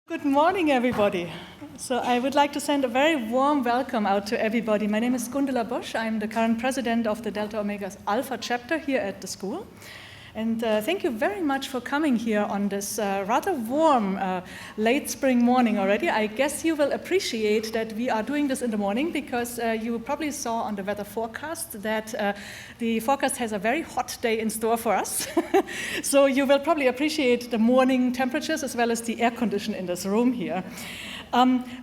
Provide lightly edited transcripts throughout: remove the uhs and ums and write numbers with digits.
Good morning, everybody. So I would like to send a very warm welcome out to everybody. My name is Gundula Bosch. I'm the current president of the Delta Omega Alpha chapter here at the school. And thank you very much for coming here on this rather warm late spring morning already. I guess you will appreciate that we are doing this in the morning because you probably saw on the weather forecast that the forecast has a very hot day in store for us. So you will probably appreciate the morning temperatures as well as the air condition in this room here.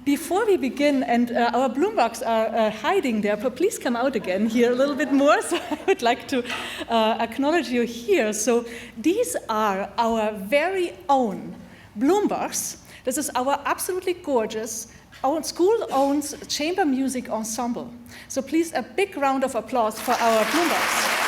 Before we begin, and our Bloombergs are hiding there, but please come out again here a little bit more. So I would like to acknowledge you here. So these are our very own Bloombergs. This is our absolutely gorgeous school-owned chamber music ensemble. So please, a big round of applause for our Bloombergs.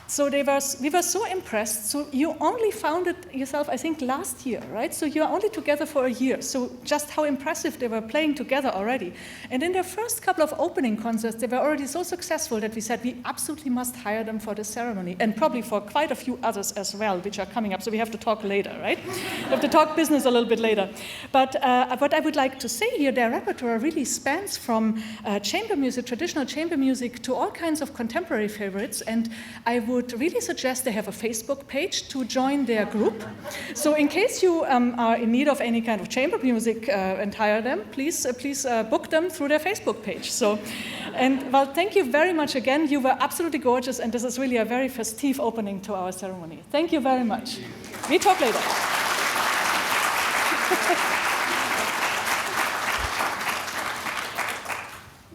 So we were so impressed. So you only found it yourself, I think, last year, right? So you are only together for a year. So just how impressive they were playing together already. And in their first couple of opening concerts, they were already so successful that we said we absolutely must hire them for this ceremony, and probably for quite a few others as well, which are coming up. So we have to talk later, right? We have to talk business a little bit later. But what I would like to say here, their repertoire really spans from chamber music, traditional chamber music, to all kinds of contemporary favorites. And I would really suggest they have a Facebook page to join their group. So in case you are in need of any kind of chamber music and hire them, please book them through their Facebook page. So, and well, thank you very much again. You were absolutely gorgeous, and this is really a very festive opening to our ceremony. Thank you very much. We talk later.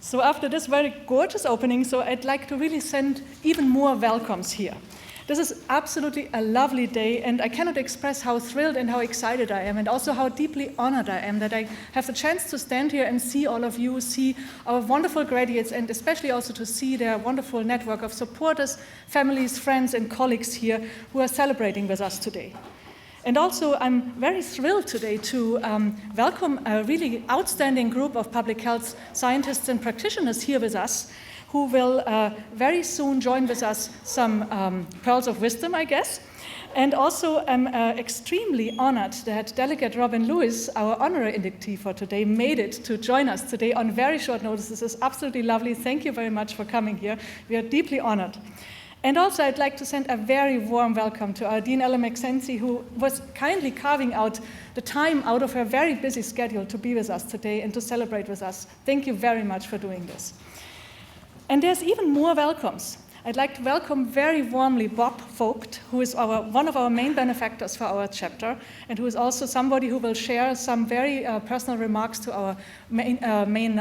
So after this very gorgeous opening, so I'd like to really send even more welcomes here. This is absolutely a lovely day, and I cannot express how thrilled and how excited I am, and also how deeply honored I am that I have the chance to stand here and see all of you, see our wonderful graduates, and especially also to see their wonderful network of supporters, families, friends, and colleagues here who are celebrating with us today. And also, I'm very thrilled today to welcome a really outstanding group of public health scientists and practitioners here with us, who will very soon join with us some pearls of wisdom, I guess. And also, I'm extremely honored that Delegate Robin Lewis, our honorary inductee for today, made it to join us today on very short notice. This is absolutely lovely. Thank you very much for coming here. We are deeply honored. And also, I'd like to send a very warm welcome to our Dean Ella McSensi, who was kindly carving out the time out of her very busy schedule to be with us today and to celebrate with us. Thank you very much for doing this. And there's even more welcomes. I'd like to welcome very warmly Bob Vogt, who is one of our main benefactors for our chapter, and who is also somebody who will share some very personal remarks to our main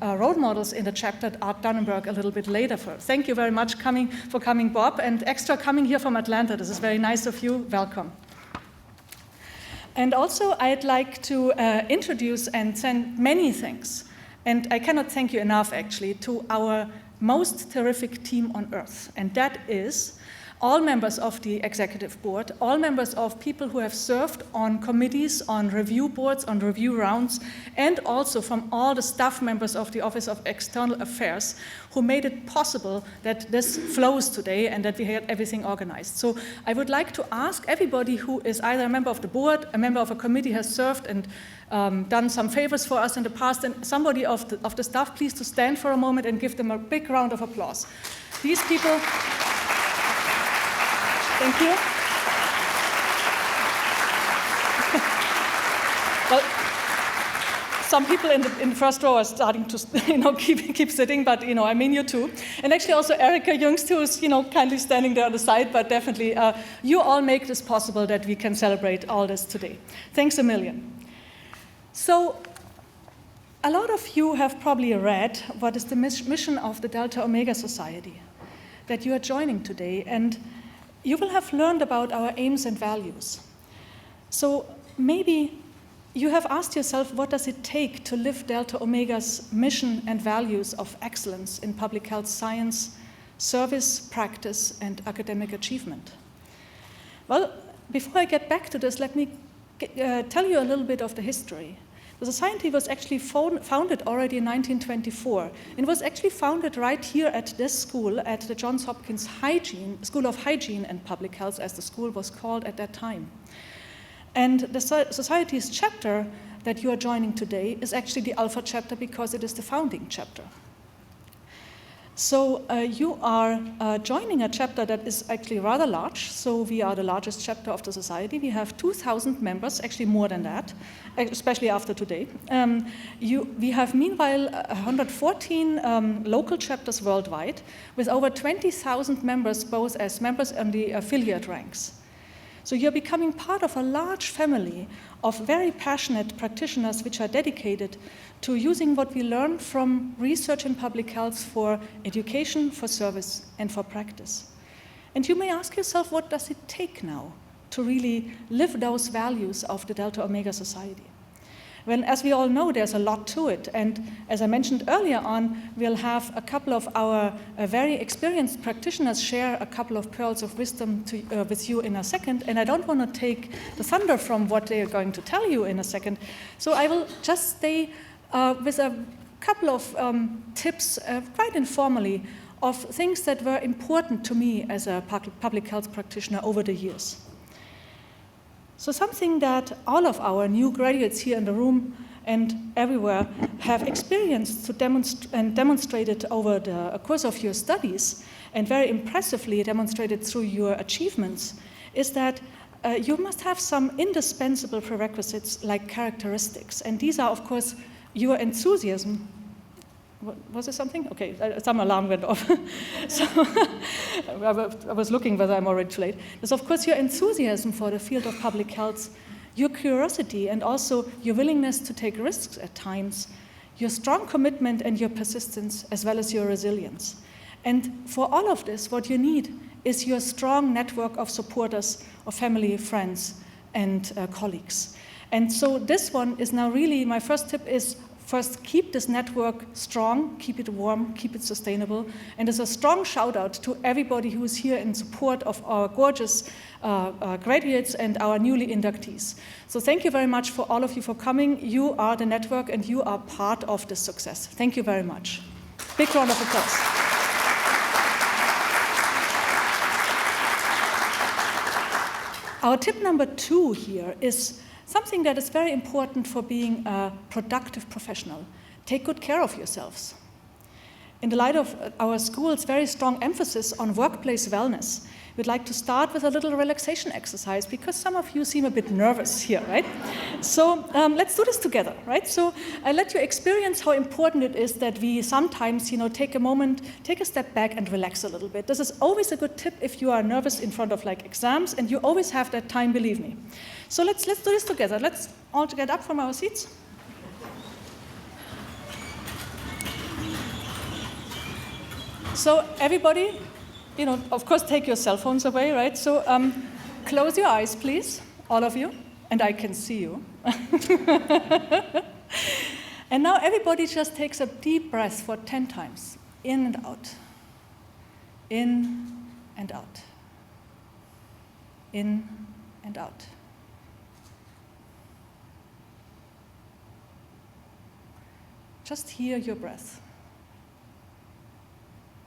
role models in the chapter at Art Dannenberg a little bit later. Thank you very much for coming, Bob, and extra coming here from Atlanta. This is very nice of you. Welcome. And also, I'd like to introduce and send many thanks, and I cannot thank you enough, actually, to our most terrific team on earth, and that is all members of the executive board, all members of people who have served on committees, on review boards, on review rounds, and also from all the staff members of the Office of External Affairs who made it possible that this flows today and that we had everything organized. So I would like to ask everybody who is either a member of the board, a member of a committee, has served and done some favors for us in the past, and somebody of the staff, please to stand for a moment and give them a big round of applause. These people, thank you. Well, some people in the first row are starting to, keep sitting, but I mean you too. And actually also Erika Jungst, who is kindly standing there on the side, but definitely you all make this possible that we can celebrate all this today. Thanks a million. So, a lot of you have probably read what is the mission of the Delta Omega Society that you are joining today, and you will have learned about our aims and values. So maybe you have asked yourself, what does it take to live Delta Omega's mission and values of excellence in public health science, service, practice, and academic achievement? Well, before I get back to this, let me tell you a little bit of the history. The society was actually founded already in 1924. It was actually founded right here at this school, at the Johns Hopkins School of Hygiene and Public Health, as the school was called at that time. And the society's chapter that you are joining today is actually the Alpha chapter because it is the founding chapter. So you are joining a chapter that is actually rather large. So we are the largest chapter of the society. We have 2,000 members, actually more than that, especially after today. We have meanwhile 114 local chapters worldwide with over 20,000 members, both as members and the affiliate ranks. So you're becoming part of a large family of very passionate practitioners which are dedicated to using what we learn from research in public health for education, for service, and for practice. And you may ask yourself, what does it take now to really live those values of the Delta Omega Society? Well, as we all know, there's a lot to it. And as I mentioned earlier on, we'll have a couple of our very experienced practitioners share a couple of pearls of wisdom with you in a second. And I don't want to take the thunder from what they are going to tell you in a second. So I will just stay with a couple of tips, quite informally, of things that were important to me as a public health practitioner over the years. So something that all of our new graduates here in the room and everywhere have experienced and demonstrated over the course of your studies, and very impressively demonstrated through your achievements, is that you must have some indispensable prerequisites like characteristics. And these are, of course, your enthusiasm. Was there something? Okay, some alarm went off. So I was looking whether I'm already too late. There's, of course, your enthusiasm for the field of public health, your curiosity, and also your willingness to take risks at times, your strong commitment and your persistence, as well as your resilience. And for all of this, what you need is your strong network of supporters, of family, friends, and colleagues. And so this one is now really, my first tip is, first, keep this network strong, keep it warm, keep it sustainable. And there's a strong shout out to everybody who is here in support of our gorgeous graduates and our newly inductees. So thank you very much for all of you for coming. You are the network and you are part of this success. Thank you very much. Big round of applause. Our tip number 2 here is something that is very important for being a productive professional. Take good care of yourselves. In the light of our school's very strong emphasis on workplace wellness, we'd like to start with a little relaxation exercise because some of you seem a bit nervous here, right? So let's do this together, right? So I'll let you experience how important it is that we sometimes, take a moment, take a step back and relax a little bit. This is always a good tip if you are nervous in front of like exams, and you always have that time, believe me. So let's do this together. Let's all get up from our seats. So everybody, of course, take your cell phones away, right? So close your eyes, please, all of you, and I can see you. And now everybody just takes a deep breath for 10 times, in and out, in and out, in and out. Just hear your breath.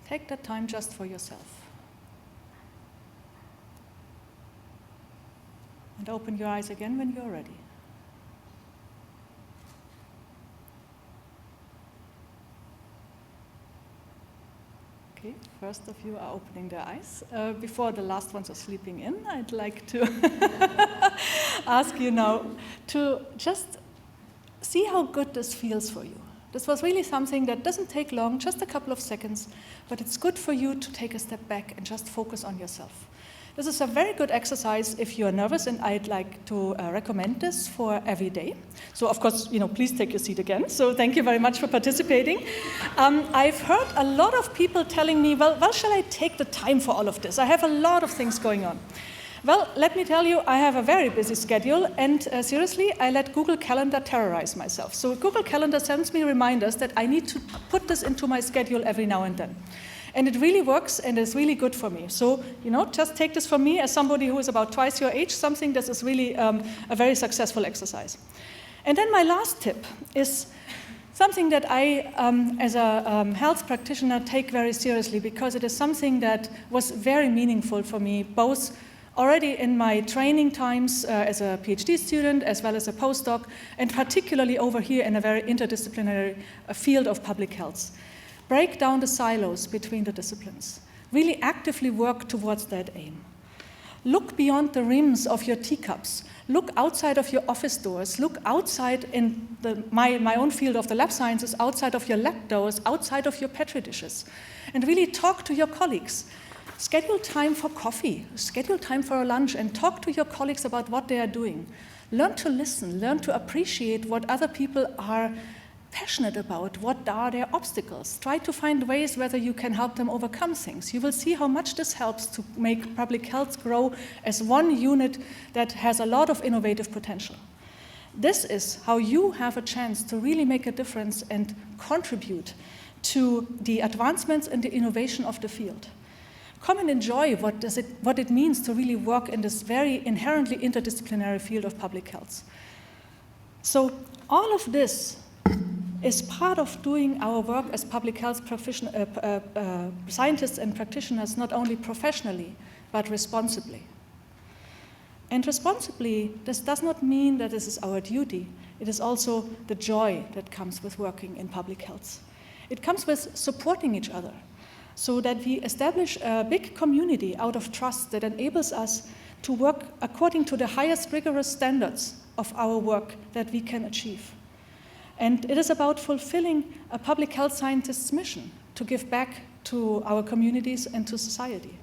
Take that time just for yourself. And open your eyes again when you're ready. Okay, first of you are opening their eyes. Before the last ones are sleeping in, I'd like to ask you now to just see how good this feels for you. This was really something that doesn't take long, just a couple of seconds, but it's good for you to take a step back and just focus on yourself. This is a very good exercise if you're nervous, and I'd like to recommend this for every day. So, of course, please take your seat again. So thank you very much for participating. I've heard a lot of people telling me, well, shall I take the time for all of this? I have a lot of things going on. Well, let me tell you, I have a very busy schedule, and seriously, I let Google Calendar terrorize myself. So Google Calendar sends me reminders that I need to put this into my schedule every now and then. And it really works, and it's really good for me. So, just take this from me as somebody who is about twice your age, something that is really a very successful exercise. And then my last tip is something that I, as a health practitioner, take very seriously, because it is something that was very meaningful for me, both already in my training times as a PhD student, as well as a postdoc, and particularly over here in a very interdisciplinary field of public health. Break down the silos between the disciplines. Really actively work towards that aim. Look beyond the rims of your teacups. Look outside of your office doors. Look outside in my own field of the lab sciences, outside of your lab doors, outside of your Petri dishes. And really talk to your colleagues. Schedule time for coffee, schedule time for a lunch, and talk to your colleagues about what they are doing. Learn to listen, learn to appreciate what other people are passionate about, what are their obstacles. Try to find ways whether you can help them overcome things. You will see how much this helps to make public health grow as one unit that has a lot of innovative potential. This is how you have a chance to really make a difference and contribute to the advancements and the innovation of the field. Come and enjoy what it means to really work in this very inherently interdisciplinary field of public health. So all of this is part of doing our work as public health scientists and practitioners, not only professionally, but responsibly. And responsibly, this does not mean that this is our duty. It is also the joy that comes with working in public health. It comes with supporting each other, so that we establish a big community out of trust that enables us to work according to the highest rigorous standards of our work that we can achieve. And it is about fulfilling a public health scientist's mission to give back to our communities and to society.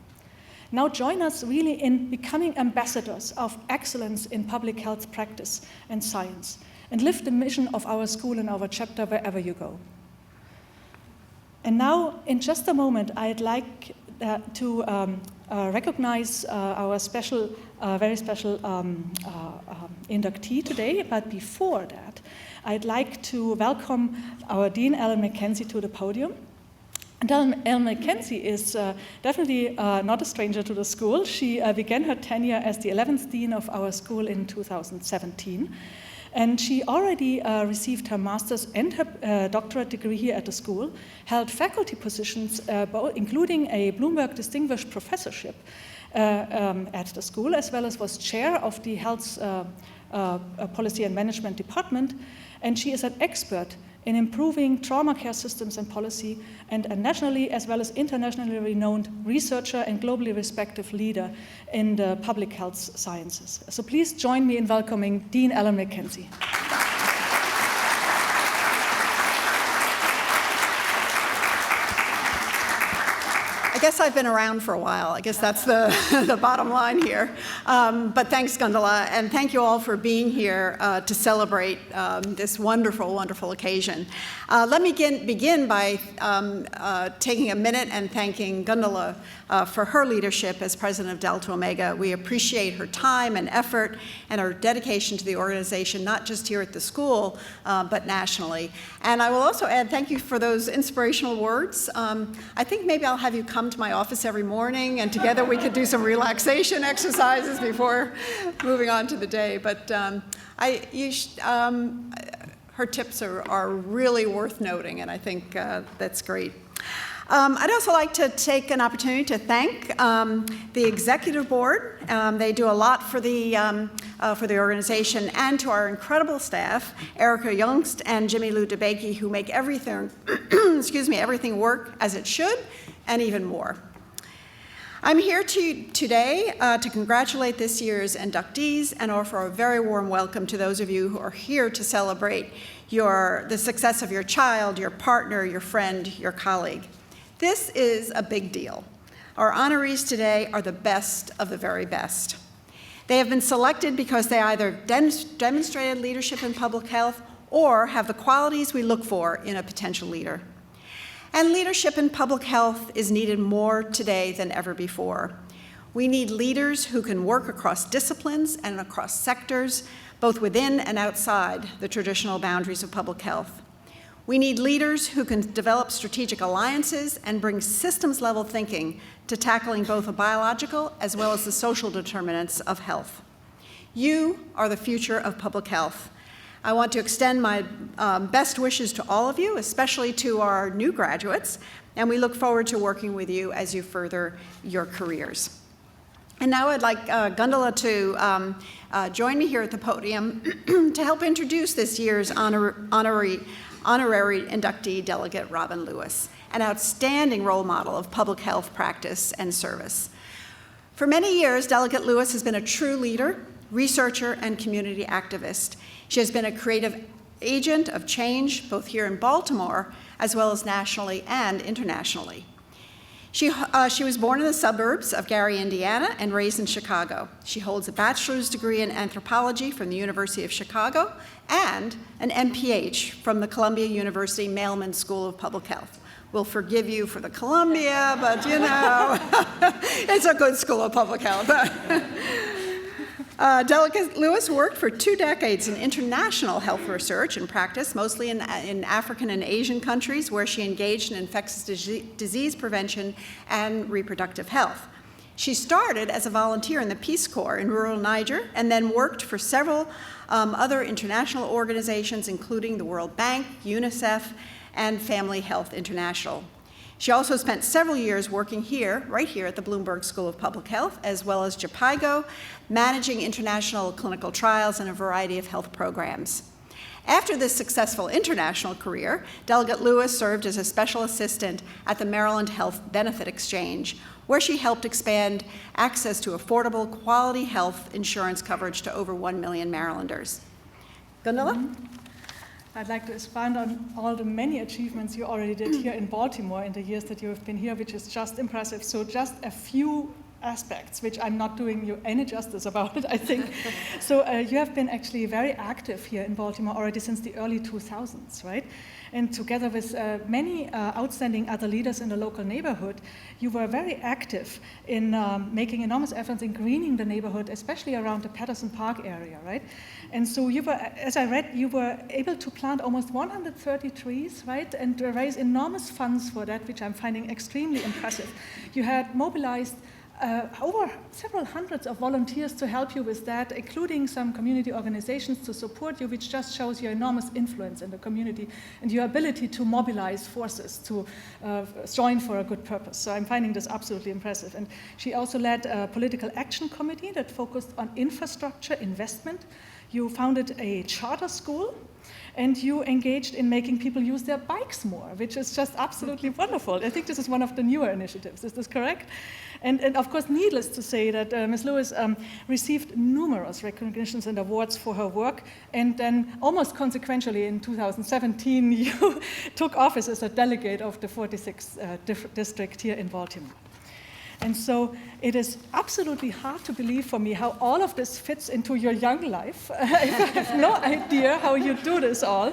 Now join us really in becoming ambassadors of excellence in public health practice and science, and live the mission of our school and our chapter wherever you go. And now, in just a moment, I'd like to recognize our very special inductee today. But before that, I'd like to welcome our Dean, Ellen McKenzie, to the podium. And Ellen McKenzie is definitely not a stranger to the school. She began her tenure as the 11th Dean of our school in 2017. And she already received her master's and her doctorate degree here at the school, held faculty positions, including a Bloomberg Distinguished Professorship at the school, as well as was chair of the Health Policy and Management Department. And she is an expert in improving trauma care systems and policy, and a nationally as well as internationally renowned researcher and globally respected leader in the public health sciences. So please join me in welcoming Dean Ellen McKenzie. I guess I've been around for a while. I guess that's the bottom line here. But thanks, Gundula, and thank you all for being here to celebrate this wonderful, wonderful occasion. Let me begin by taking a minute and thanking Gundula for her leadership as president of Delta Omega. We appreciate her time and effort and her dedication to the organization, not just here at the school, but nationally. And I will also add thank you for those inspirational words. I think maybe I'll have you come to my office every morning, and together we could do some relaxation exercises before moving on to the day. But her tips are really worth noting, and I think that's great. I'd also like to take an opportunity to thank the executive board. They do a lot for the organization, and to our incredible staff, Erica Youngst and Jimmy Lou DeBakey, who make everything, everything work as it should, and even more. I'm here today to congratulate this year's inductees and offer a very warm welcome to those of you who are here to celebrate the success of your child, your partner, your friend, your colleague. This is a big deal. Our honorees today are the best of the very best. They have been selected because they either demonstrated leadership in public health or have the qualities we look for in a potential leader. And leadership in public health is needed more today than ever before. We need leaders who can work across disciplines and across sectors, both within and outside the traditional boundaries of public health. We need leaders who can develop strategic alliances and bring systems-level thinking to tackling both the biological as well as the social determinants of health. You are the future of public health. I want to extend my best wishes to all of you, especially to our new graduates, and we look forward to working with you as you further your careers. And now I'd like Gundala to join me here at the podium to help introduce this year's honorary inductee, Delegate Robin Lewis, an outstanding role model of public health practice and service. For many years, Delegate Lewis has been a true leader, researcher, and community activist. She has been a creative agent of change, both here in Baltimore, as well as nationally and internationally. She was born in the suburbs of Gary, Indiana, and raised in Chicago. She holds a bachelor's degree in anthropology from the University of Chicago and an MPH from the Columbia University Mailman School of Public Health. We'll forgive you for the Columbia, but you know, it's a good school of public health. Delegate Lewis worked for 2 decades in international health research and practice, mostly in African and Asian countries, where she engaged in infectious disease prevention and reproductive health. She started as a volunteer in the Peace Corps in rural Niger, and then worked for several other international organizations, including the World Bank, UNICEF, and Family Health International. She also spent several years working here, right here at the Bloomberg School of Public Health, as well as JPIGO, managing international clinical trials and a variety of health programs. After this successful international career, Delegate Lewis served as a special assistant at the Maryland Health Benefit Exchange, where she helped expand access to affordable, quality health insurance coverage to over 1 million Marylanders. Gundala? I'd like to expand on all the many achievements you already did here in Baltimore in the years that you have been here, which is just impressive. So just a few aspects, which I'm not doing you any justice about it, I think. So you have been actually very active here in Baltimore already since the early 2000s, right? And together with many outstanding other leaders in the local neighborhood, you were very active in making enormous efforts in greening the neighborhood, especially around the Patterson Park area, right? And so you were, as I read, you were able to plant almost 130 trees, right? And raise enormous funds for that, which I'm finding extremely impressive. You had mobilized over several hundreds of volunteers to help you with that, including some community organizations to support you, which just shows your enormous influence in the community and your ability to mobilize forces to join for a good purpose. So I'm finding this absolutely impressive. And she also led a political action committee that focused on infrastructure investment. You founded a charter school, and you engaged in making people use their bikes more, which is just absolutely wonderful. I think this is one of the newer initiatives. Is this correct? And of course, needless to say that Ms. Lewis received numerous recognitions and awards for her work, and then almost consequentially in 2017, you took office as a delegate of the 46th district here in Baltimore. And so it is absolutely hard to believe for me how all of this fits into your young life. I have no idea how you do this all.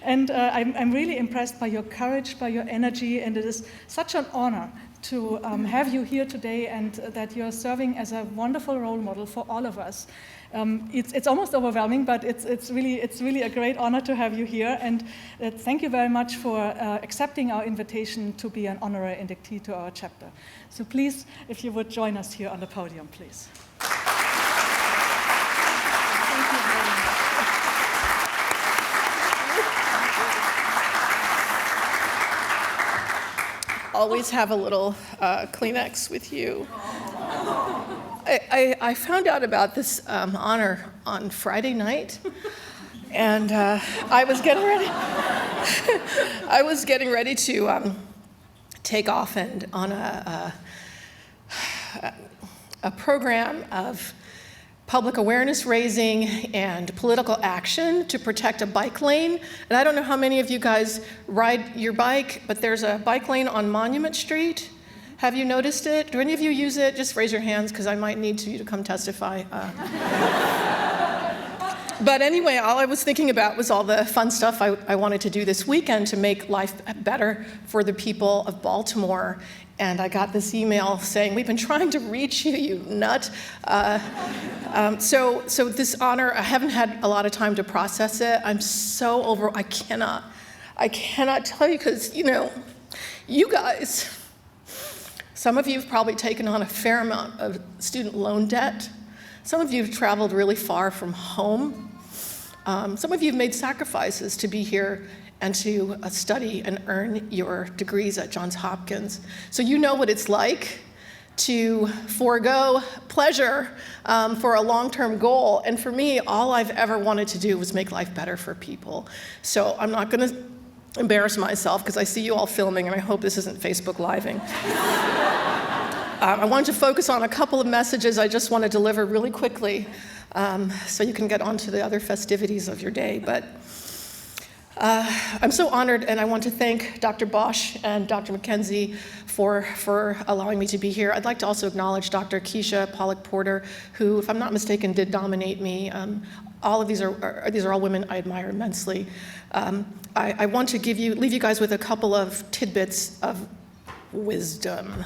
And I'm really impressed by your courage, by your energy, and it is such an honor to have you here today and that you're serving as a wonderful role model for all of us. It's almost overwhelming, but it's really a great honor to have you here. And thank you very much for accepting our invitation to be an honorary inductee to our chapter. So please, if you would join us here on the podium, please. Thank you very much. Always have a little Kleenex with you. I found out about this honor on Friday night, and I was getting ready. I was getting ready to take off and on a program of public awareness raising and political action to protect a bike lane. And I don't know how many of you guys ride your bike, but there's a bike lane on Monument Street. Have you noticed it? Do any of you use it? Just raise your hands, because I might need you to come testify. But anyway, all I was thinking about was all the fun stuff I wanted to do this weekend to make life better for the people of Baltimore. And I got this email saying, "We've been trying to reach you, you nut." So this honor, I haven't had a lot of time to process it. I'm so over, I cannot tell you, because, you know, you guys, some of you have probably taken on a fair amount of student loan debt. Some of you have traveled really far from home. Some of you have made sacrifices to be here and to study and earn your degrees at Johns Hopkins. So you know what it's like to forego pleasure for a long-term goal. And for me, all I've ever wanted to do was make life better for people. So I'm not going to embarrass myself because I see you all filming, and I hope this isn't Facebook Living. I wanted to focus on a couple of messages I just want to deliver really quickly so you can get on to the other festivities of your day. But I'm so honored, and I want to thank Dr. Bosch and Dr. McKenzie for allowing me to be here. I'd like to also acknowledge Dr. Keisha Pollock-Porter, who, if I'm not mistaken, did nominate me. All of these are all women I admire immensely. I want to leave you guys with a couple of tidbits of wisdom.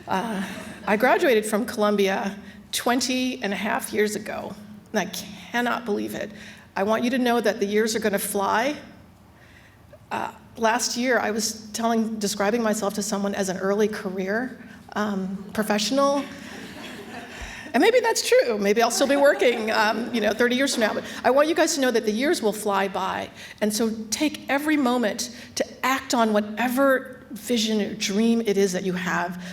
I graduated from Columbia 20 and a half years ago, and I cannot believe it. I want you to know that the years are going to fly. Last year, I was describing myself to someone as an early career professional. And maybe that's true. Maybe I'll still be working, 30 years from now. But I want you guys to know that the years will fly by. And so take every moment to act on whatever vision or dream it is that you have.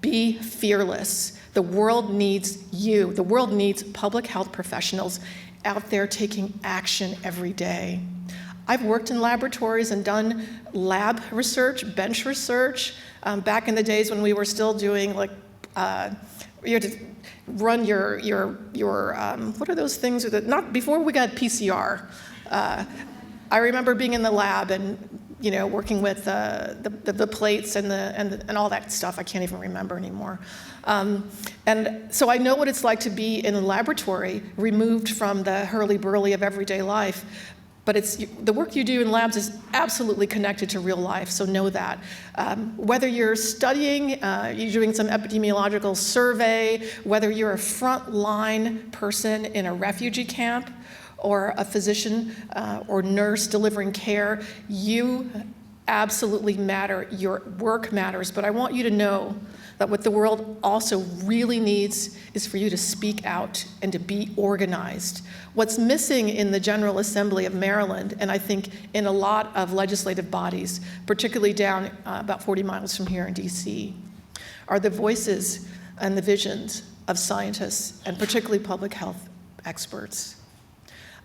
Be fearless. The world needs you. The world needs public health professionals out there taking action every day. I've worked in laboratories and done lab research, bench research, back in the days when we were still doing you had to run your what are those things? Not before we got PCR. I remember being in the lab and working with the plates and all that stuff. I can't even remember anymore. And so I know what it's like to be in a laboratory, removed from the hurly-burly of everyday life. But the work you do in labs is absolutely connected to real life, so know that. Whether you're studying, you're doing some epidemiological survey, whether you're a frontline person in a refugee camp, or a physician or nurse delivering care, you absolutely matter. Your work matters. But I want you to know that what the world also really needs is for you to speak out and to be organized. What's missing in the General Assembly of Maryland, and I think in a lot of legislative bodies, particularly down about 40 miles from here in DC, are the voices and the visions of scientists and particularly public health experts.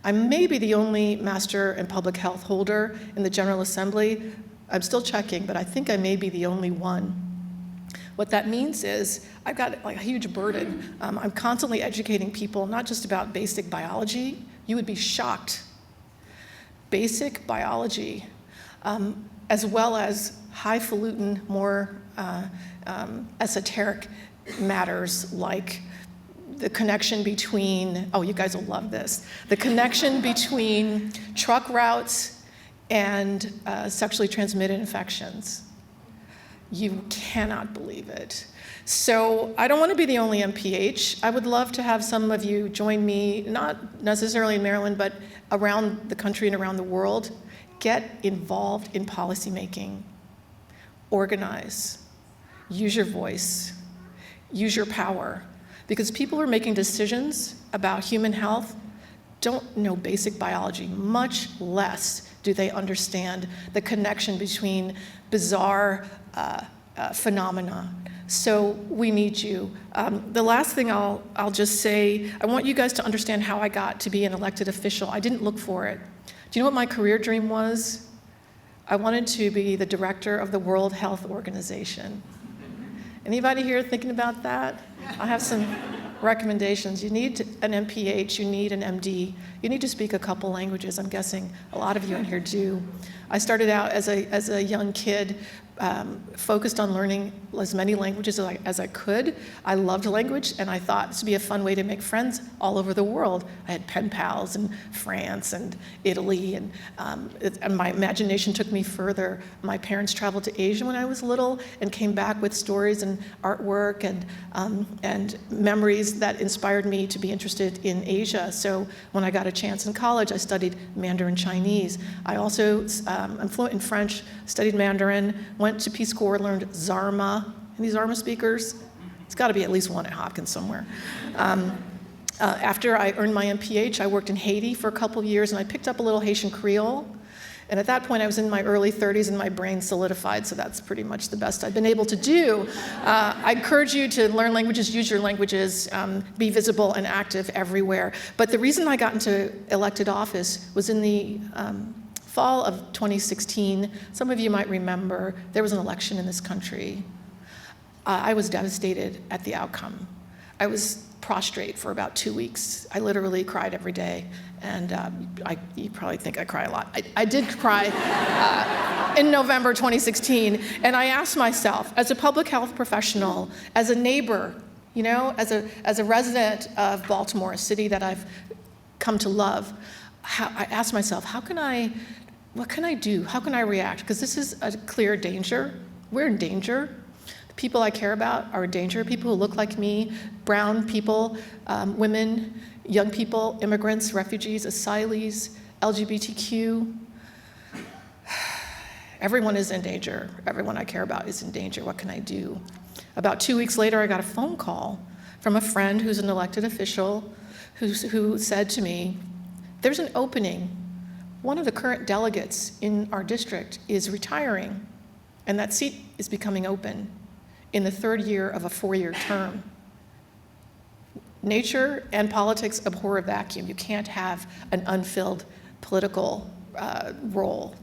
I may be the only master in public health holder in the General Assembly. I'm still checking, but I think I may be the only one. What that means is I've got a huge burden. I'm constantly educating people, not just about basic biology. You would be shocked. Basic biology, as well as highfalutin, more esoteric matters like the connection between, you guys will love this, the connection between truck routes and sexually transmitted infections. You cannot believe it. So I don't want to be the only MPH. I would love to have some of you join me, not necessarily in Maryland, but around the country and around the world. Get involved in policymaking. Organize. Use your voice. Use your power. Because people who are making decisions about human health don't know basic biology, much less do they understand the connection between bizarre phenomena. So we need you. The last thing I'll just say, I want you guys to understand how I got to be an elected official. I didn't look for it. Do you know what my career dream was? I wanted to be the director of the World Health Organization. Anybody here thinking about that? I have some recommendations. You need an MPH, you need an MD, you need to speak a couple languages. I'm guessing a lot of you in here do. I started out as a young kid, focused on learning as many languages as I could. I loved language, and I thought this would be a fun way to make friends all over the world. I had pen pals in France and Italy, and my imagination took me further. My parents traveled to Asia when I was little and came back with stories and artwork and memories that inspired me to be interested in Asia. So when I got a chance in college, I studied Mandarin Chinese. I also, I'm fluent in French, studied Mandarin, went to Peace Corps, learned Zarma. Any Zarma speakers? It's got to be at least one at Hopkins somewhere. After I earned my MPH, I worked in Haiti for a couple of years, and I picked up a little Haitian Creole. And at that point, I was in my early 30s, and my brain solidified, so that's pretty much the best I've been able to do. I encourage you to learn languages, use your languages, be visible and active everywhere. But the reason I got into elected office was in the fall of 2016. Some of you might remember there was an election in this country. I was devastated at the outcome. I was prostrate for about 2 weeks. I literally cried every day, and you probably think I cry a lot. I did cry in November 2016, and I asked myself, as a public health professional, as a neighbor, as a resident of Baltimore, a city that I've come to love, I asked myself, what can I do? How can I react? Because this is a clear danger. We're in danger. The people I care about are in danger. People who look like me, brown people, women, young people, immigrants, refugees, asylees, LGBTQ. Everyone is in danger. Everyone I care about is in danger. What can I do? About 2 weeks later, I got a phone call from a friend who's an elected official who said to me, there's an opening. One of the current delegates in our district is retiring, and that seat is becoming open in the third year of a 4-year term. Nature and politics abhor a vacuum. You can't have an unfilled political role.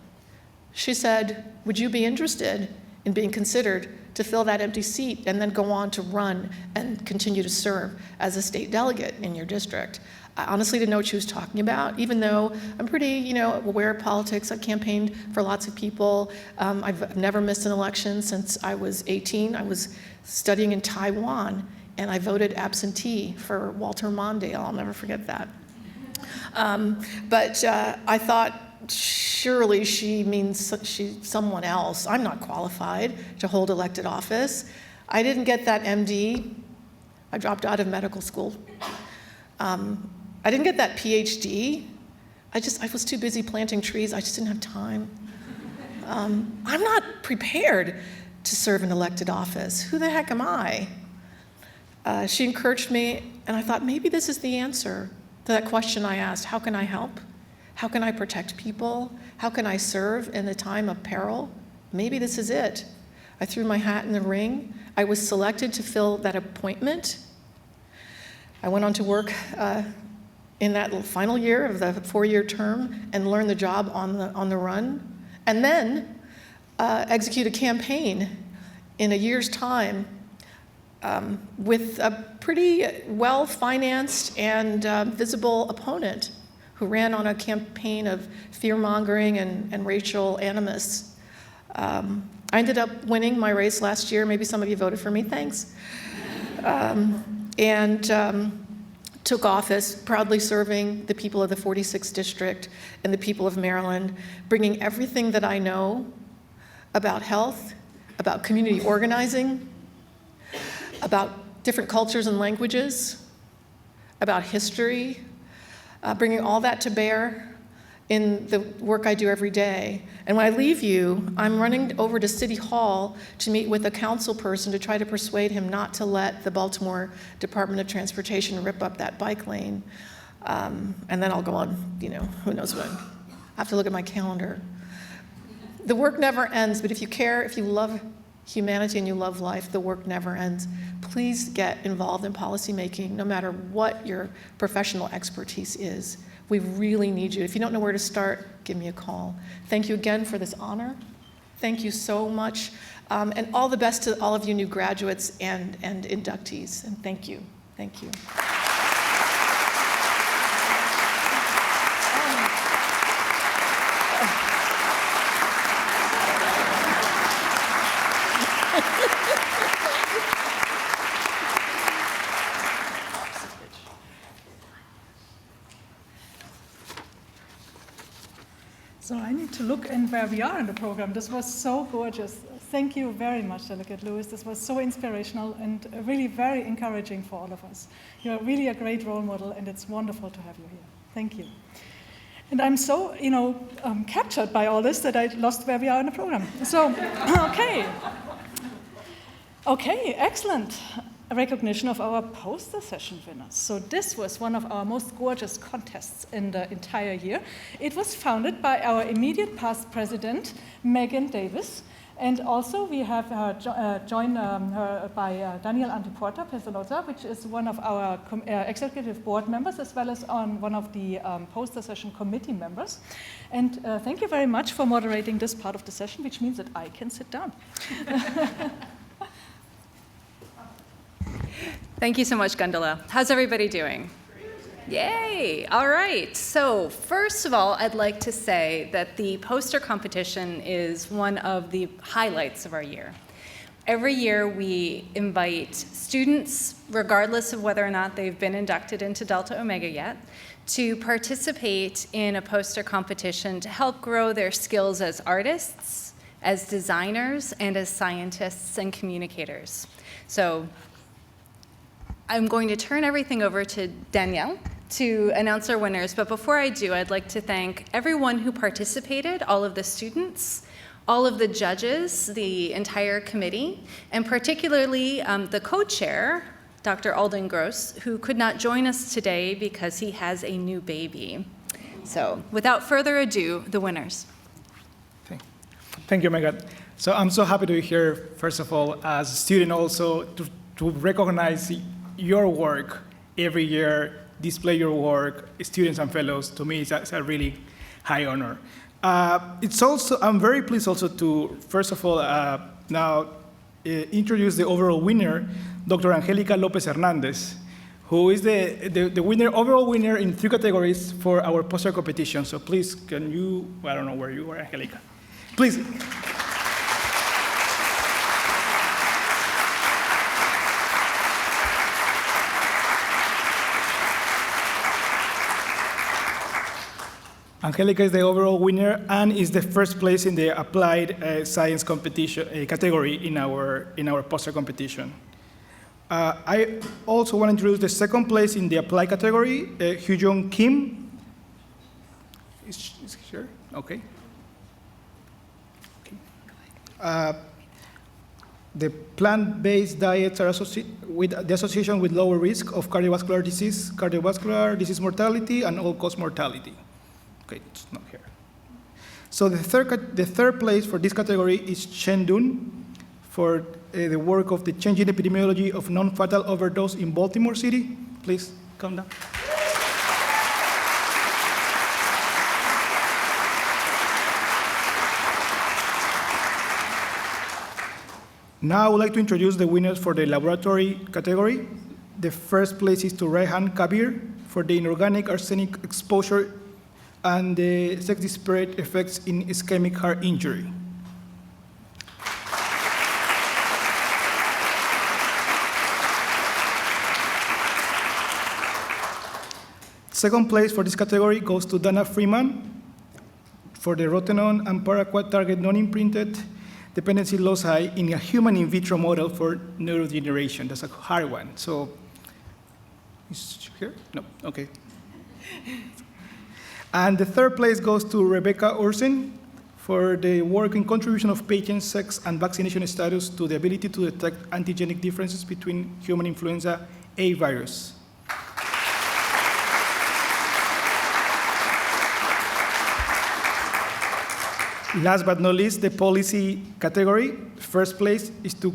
She said, would you be interested in being considered to fill that empty seat and then go on to run and continue to serve as a state delegate in your district? I honestly didn't know what she was talking about, even though I'm pretty, aware of politics. I've campaigned for lots of people. I've never missed an election since I was 18. I was studying in Taiwan, and I voted absentee for Walter Mondale. I'll never forget that. But I thought, surely she means she's someone else. I'm not qualified to hold elected office. I didn't get that MD. I dropped out of medical school. I didn't get that PhD. I was too busy planting trees. I just didn't have time. I'm not prepared to serve an elected office. Who the heck am I? She encouraged me, and I thought maybe this is the answer to that question I asked. How can I help? How can I protect people? How can I serve in a time of peril? Maybe this is it. I threw my hat in the ring. I was selected to fill that appointment. I went on to work in that final year of the 4-year term and learn the job on the run, and then execute a campaign in a year's time with a pretty well-financed and visible opponent who ran on a campaign of fear-mongering and racial animus. I ended up winning my race last year. Maybe some of you voted for me, thanks. Took office, proudly serving the people of the 46th District and the people of Maryland, bringing everything that I know about health, about community organizing, about different cultures and languages, about history, bringing all that to bear in the work I do every day. And when I leave you, I'm running over to City Hall to meet with a council person to try to persuade him not to let the Baltimore Department of Transportation rip up that bike lane. And then I'll go on, who knows when. I have to look at my calendar. The work never ends, but if you care, if you love humanity and you love life, the work never ends. Please get involved in policymaking, no matter what your professional expertise is. We really need you. If you don't know where to start, give me a call. Thank you again for this honor. Thank you so much. And all the best to all of you new graduates and inductees. And thank you. Thank you. So I need to look in where we are in the program. This was so gorgeous. Thank you very much, Delegate Lewis. This was so inspirational and really very encouraging for all of us. You're really a great role model, and it's wonderful to have you here. Thank you. And I'm so, captured by all this that I lost where we are in the program. So, okay, excellent. a recognition of our poster session winners. So this was one of our most gorgeous contests in the entire year. It was founded by our immediate past president, Megan Davis, and also we have joined her by Daniel Antiporta Pesolota, which is one of our executive board members, as well as one of the poster session committee members. And thank you very much for moderating this part of the session, which means that I can sit down. Thank you so much, Gundula. How's everybody doing? Yay! All right. So first of all, I'd like to say that the poster competition is one of the highlights of our year. Every year we invite students, regardless of whether or not they've been inducted into Delta Omega yet, to participate in a poster competition to help grow their skills as artists, as designers, and as scientists and communicators. So I'm going to turn everything over to Danielle to announce our winners, but before I do, I'd like to thank everyone who participated, all of the students, all of the judges, the entire committee, and particularly the co-chair, Dr. Alden Gross, who could not join us today because he has a new baby. So without further ado, the winners. Thank you, Megan. So I'm so happy to be here, first of all, as a student also, to recognize your work every year, display your work, students and fellows. To me, it's a really high honor. I'm very pleased also to, first of all, now introduce the overall winner, Dr. Angelica Lopez Hernandez, who is the winner, overall winner in 3 categories for our poster competition. So please, can you, I don't know where you are, Angelica. Please. Angelica is the overall winner and is the first place in the applied science competition category in our poster competition. I also want to introduce the second place in the applied category, Hyojong Kim. Is she here? Okay. The plant-based diets are associated with the association with lower risk of cardiovascular disease mortality, and all-cause mortality. Okay, it's not here. So the third place for this category is Chen Dun for the work of the changing epidemiology of non-fatal overdose in Baltimore City. Please come down. Now I would like to introduce the winners for the laboratory category. The first place is to Rehan Kabir for the inorganic arsenic exposure and the sex-disparate effects in ischemic heart injury. Second place for this category goes to Dana Freeman for the rotenone and paraquat target non-imprinted dependency loci in a human in vitro model for neurodegeneration. That's a hard one. So, is she here? No, okay. And the third place goes to Rebecca Ursin for the work in contribution of patient sex and vaccination status to the ability to detect antigenic differences between human influenza A virus. Last but not least, the policy category. First place is to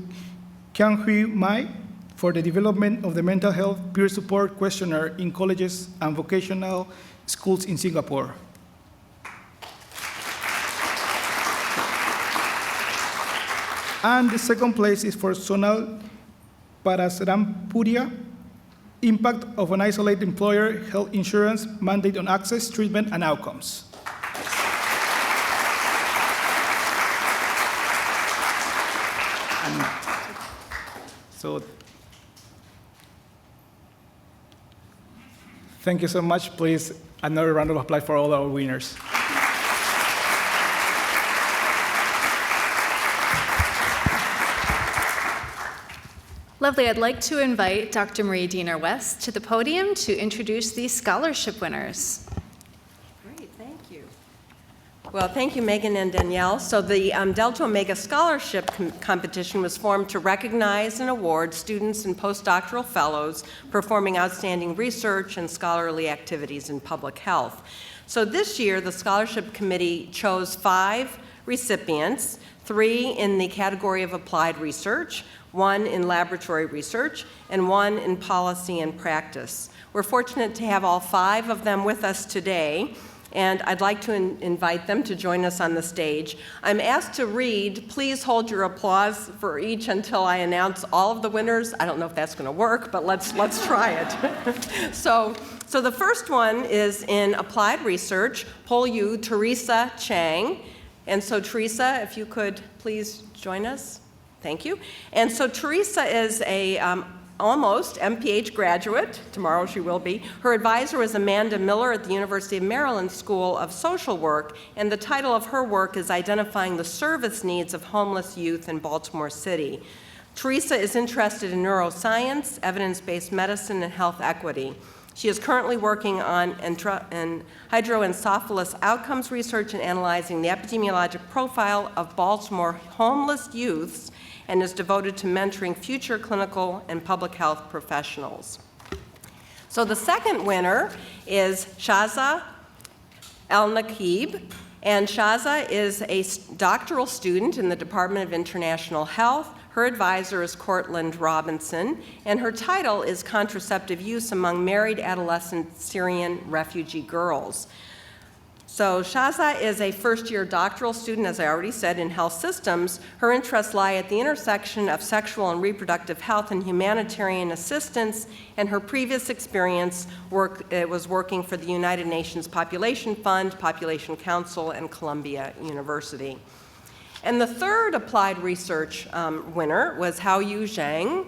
Kyung-Hui Mai for the development of the mental health peer support questionnaire in colleges and vocational schools in Singapore. And the second place is for Sonal Parasrampuria, impact of an isolated employer health insurance mandate on access, treatment, and outcomes. So, thank you so much. Please, another round of applause for all our winners. Lovely. I'd like to invite Dr. Marie Diener West to the podium to introduce these scholarship winners. Great, thank you. Well, thank you, Megan and Danielle. So the Delta Omega Scholarship Competition was formed to recognize and award students and postdoctoral fellows performing outstanding research and scholarly activities in public health. So this year, the Scholarship Committee chose 5 recipients, 3 in the category of applied research, 1 in laboratory research, and 1 in policy and practice. We're fortunate to have all 5 of them with us today, and I'd like to invite them to join us on the stage. I'm asked to read. Please hold your applause for each until I announce all of the winners. I don't know if that's going to work, but let's try it. So the first one is in applied research, PolU Teresa Chang. And so Teresa, if you could please join us. Thank you. And so Teresa is a almost MPH graduate. Tomorrow she will be. Her advisor was Amanda Miller at the University of Maryland School of Social Work, and the title of her work is Identifying the Service Needs of Homeless Youth in Baltimore City. Teresa is interested in neuroscience, evidence-based medicine, and health equity. She is currently working on hydroencephalus outcomes research and analyzing the epidemiologic profile of Baltimore homeless youths, and is devoted to mentoring future clinical and public health professionals. So the second winner is Shaza El-Nakib, and Shaza is a doctoral student in the Department of International Health. Her advisor is Cortland Robinson, and her title is Contraceptive Use Among Married Adolescent Syrian Refugee Girls. So Shaza is a first-year doctoral student, as I already said, in health systems. Her interests lie at the intersection of sexual and reproductive health and humanitarian assistance, and her previous experience was working for the United Nations Population Fund, Population Council, and Columbia University. And the third applied research winner was Haoyu Zhang.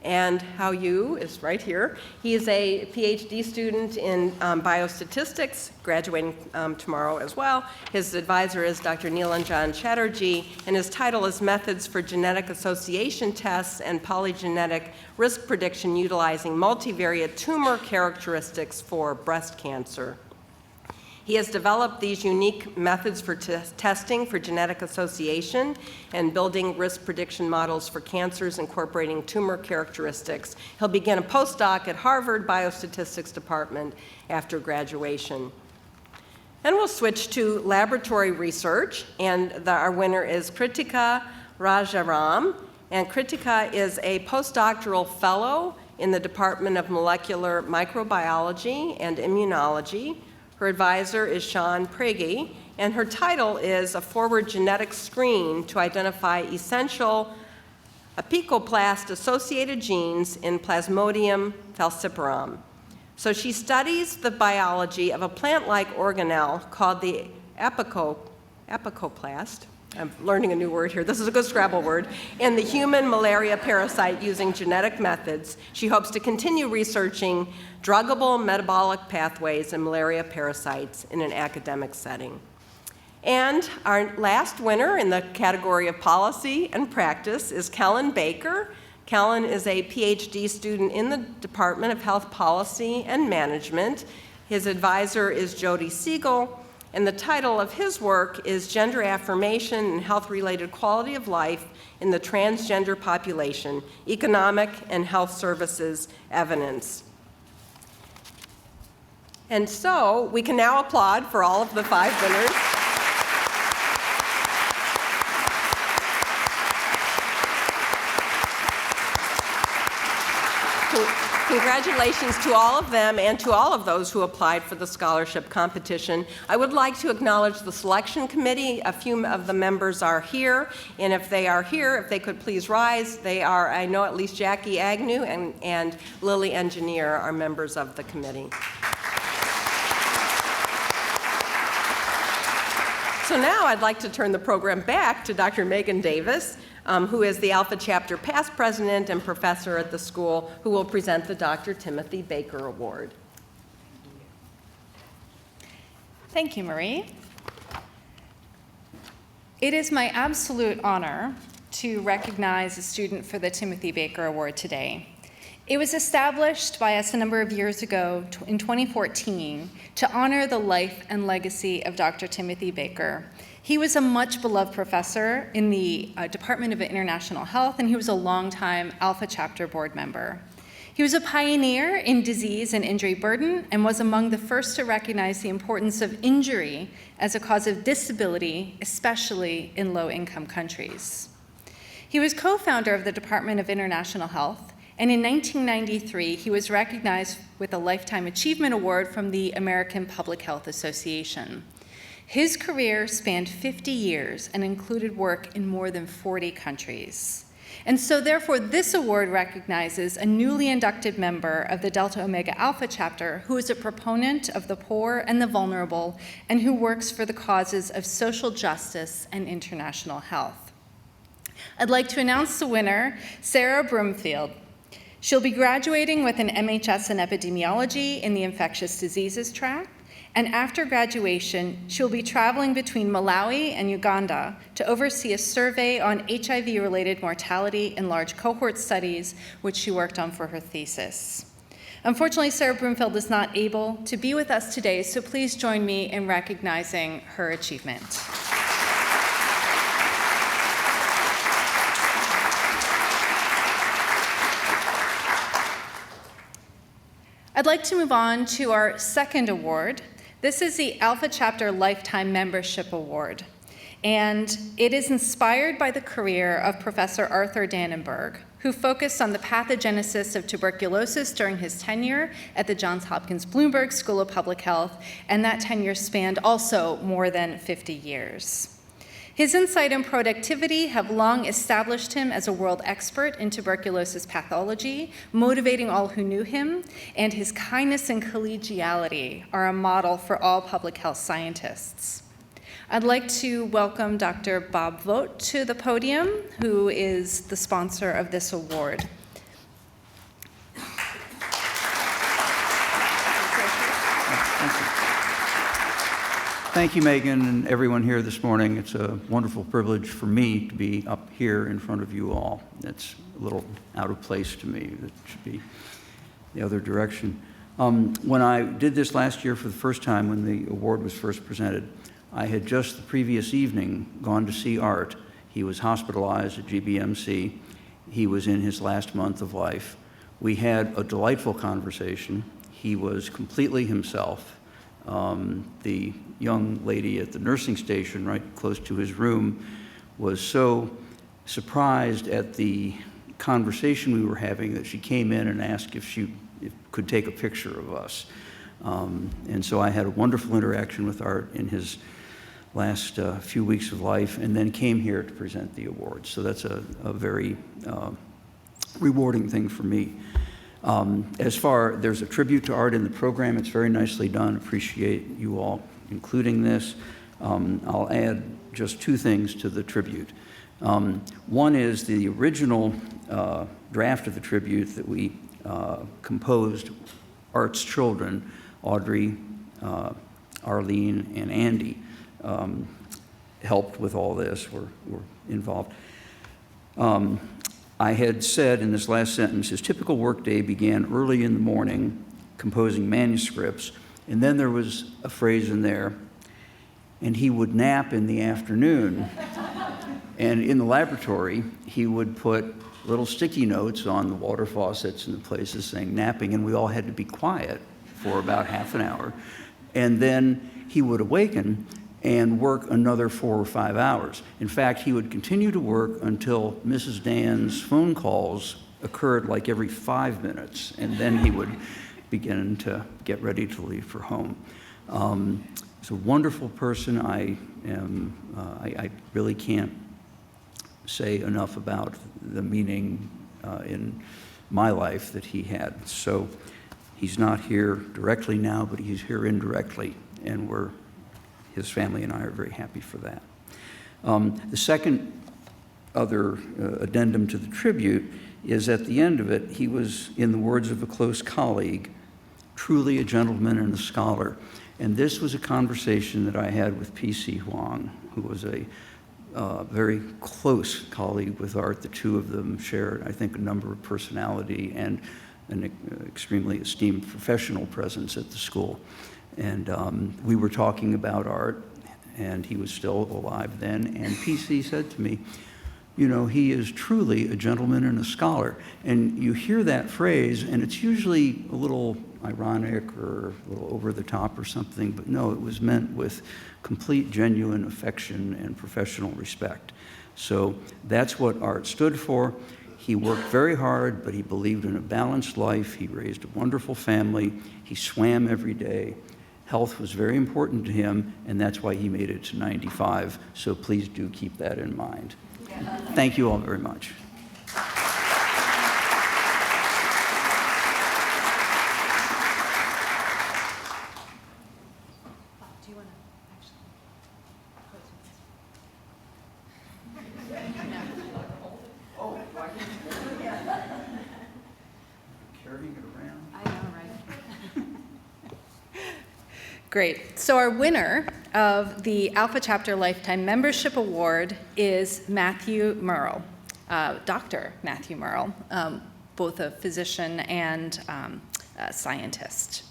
And Haoyu is right here. He is a PhD student in biostatistics, graduating tomorrow as well. His advisor is Dr. Neelanjan Chatterjee, and his title is Methods for Genetic Association Tests and Polygenetic Risk Prediction Utilizing Multivariate Tumor Characteristics for Breast Cancer. He has developed these unique methods for testing for genetic association and building risk prediction models for cancers incorporating tumor characteristics. He'll begin a postdoc at Harvard Biostatistics Department after graduation. And we'll switch to laboratory research, and our winner is Kritika Rajaram. And Kritika is a postdoctoral fellow in the Department of Molecular Microbiology and Immunology. Her advisor is Sean Prigge, and her title is A Forward Genetic Screen to Identify Essential Apicoplast-Associated Genes in Plasmodium falciparum. So she studies the biology of a plant-like organelle called the apicoplast. I'm learning a new word here. This is a good Scrabble word. In the human malaria parasite using genetic methods, she hopes to continue researching druggable metabolic pathways in malaria parasites in an academic setting. And our last winner in the category of policy and practice is Kellen Baker. Kellen is a PhD student in the Department of Health Policy and Management. His advisor is Jody Siegel, and the title of his work is Gender Affirmation and Health-Related Quality of Life in the Transgender Population, Economic and Health Services Evidence. And so we can now applaud for all of the 5 winners. Congratulations to all of them and to all of those who applied for the scholarship competition. I would like to acknowledge the selection committee. A few of the members are here, and if they are here, if they could please rise. They are, I know at least Jackie Agnew and Lily Engineer are members of the committee. So now I'd like to turn the program back to Dr. Megan Davis, who is the Alpha Chapter past president and professor at the school, who will present the Dr. Timothy Baker Award. Thank you, Marie. It is my absolute honor to recognize a student for the Timothy Baker Award today. It was established by us a number of years ago in 2014 to honor the life and legacy of Dr. Timothy Baker. He was a much beloved professor in the Department of International Health, and he was a longtime Alpha Chapter board member. He was a pioneer in disease and injury burden and was among the first to recognize the importance of injury as a cause of disability, especially in low-income countries. He was co-founder of the Department of International Health, and in 1993, he was recognized with a Lifetime Achievement Award from the American Public Health Association. His career spanned 50 years and included work in more than 40 countries. And so therefore, this award recognizes a newly inducted member of the Delta Omega Alpha chapter who is a proponent of the poor and the vulnerable and who works for the causes of social justice and international health. I'd like to announce the winner, Sarah Broomfield. She'll be graduating with an MHS in epidemiology in the infectious diseases track. And after graduation, she'll be traveling between Malawi and Uganda to oversee a survey on HIV-related mortality in large cohort studies, which she worked on for her thesis. Unfortunately, Sarah Broomfield is not able to be with us today, so please join me in recognizing her achievement. I'd like to move on to our second award. This is the Alpha Chapter Lifetime Membership Award, and it is inspired by the career of Professor Arthur Dannenberg, who focused on the pathogenesis of tuberculosis during his tenure at the Johns Hopkins Bloomberg School of Public Health, and that tenure spanned also more than 50 years. His insight and productivity have long established him as a world expert in tuberculosis pathology, motivating all who knew him, and his kindness and collegiality are a model for all public health scientists. I'd like to welcome Dr. Bob Vogt to the podium, who is the sponsor of this award. Thank you, Megan, and everyone here this morning. It's a wonderful privilege for me to be up here in front of you all. It's a little out of place to me. It should be the other direction. When I did this last year for the first time, when the award was first presented, I had just the previous evening gone to see Art. He was hospitalized at GBMC. He was in his last month of life. We had a delightful conversation. He was completely himself. The young lady at the nursing station right close to his room was so surprised at the conversation we were having that she came in and asked if she could take a picture of us. And so I had a wonderful interaction with Art in his last few weeks of life, and then came here to present the award. So that's a very rewarding thing for me. There's a tribute to Art in the program. It's very nicely done. Appreciate you all including this. I'll add just two things to the tribute. One is the original draft of the tribute that we composed. Art's children, Audrey, Arlene, and Andy, helped with all this, were involved. I had said in this last sentence, his typical workday began early in the morning, composing manuscripts, and then there was a phrase in there, and he would nap in the afternoon. And in the laboratory, he would put little sticky notes on the water faucets and the places saying napping, and we all had to be quiet for about half an hour. And then he would awaken and work another 4 or 5 hours. In fact, he would continue to work until Mrs. Dan's phone calls occurred like every 5 minutes, and then he would begin to get ready to leave for home. He's a wonderful person. I really can't say enough about the meaning in my life that he had. So he's not here directly now, but he's here indirectly, and his family and I are very happy for that. The second other addendum to the tribute is at the end of it, he was, in the words of a close colleague, truly a gentleman and a scholar. And this was a conversation that I had with P.C. Huang, who was a very close colleague with Art. The two of them shared, I think, a number of personality and an extremely esteemed professional presence at the school. And we were talking about art, and he was still alive then, and PC said to me, you know, he is truly a gentleman and a scholar. And you hear that phrase, and it's usually a little ironic or a little over the top or something, but no, it was meant with complete, genuine affection and professional respect. So that's what art stood for. He worked very hard, but he believed in a balanced life. He raised a wonderful family. He swam every day. Health was very important to him, and that's why he made it to 95. So please do keep that in mind. Thank you all very much. Great. So our winner of the Alpha Chapter Lifetime Membership Award is Matthew Murrell, Dr. Matthew Murrell, both a physician and a scientist.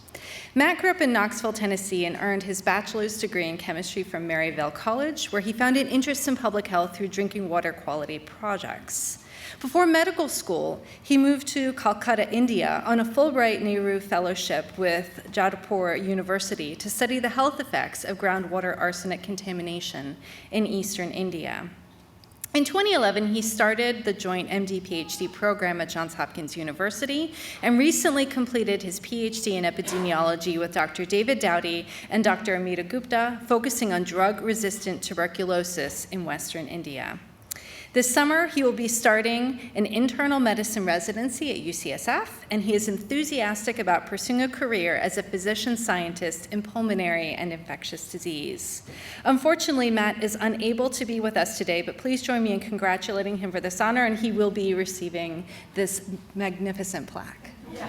Matt grew up in Knoxville, Tennessee, and earned his bachelor's degree in chemistry from Maryvale College, where he found an interest in public health through drinking water quality projects. Before medical school, he moved to Calcutta, India, on a Fulbright Nehru Fellowship with Jodhpur University to study the health effects of groundwater arsenic contamination in eastern India. In 2011, he started the joint MD-PhD program at Johns Hopkins University and recently completed his PhD in epidemiology with Dr. David Dowdy and Dr. Amita Gupta, focusing on drug-resistant tuberculosis in Western India. This summer, he will be starting an internal medicine residency at UCSF, and he is enthusiastic about pursuing a career as a physician scientist in pulmonary and infectious disease. Unfortunately, Matt is unable to be with us today, but please join me in congratulating him for this honor, and he will be receiving this magnificent plaque. Yeah.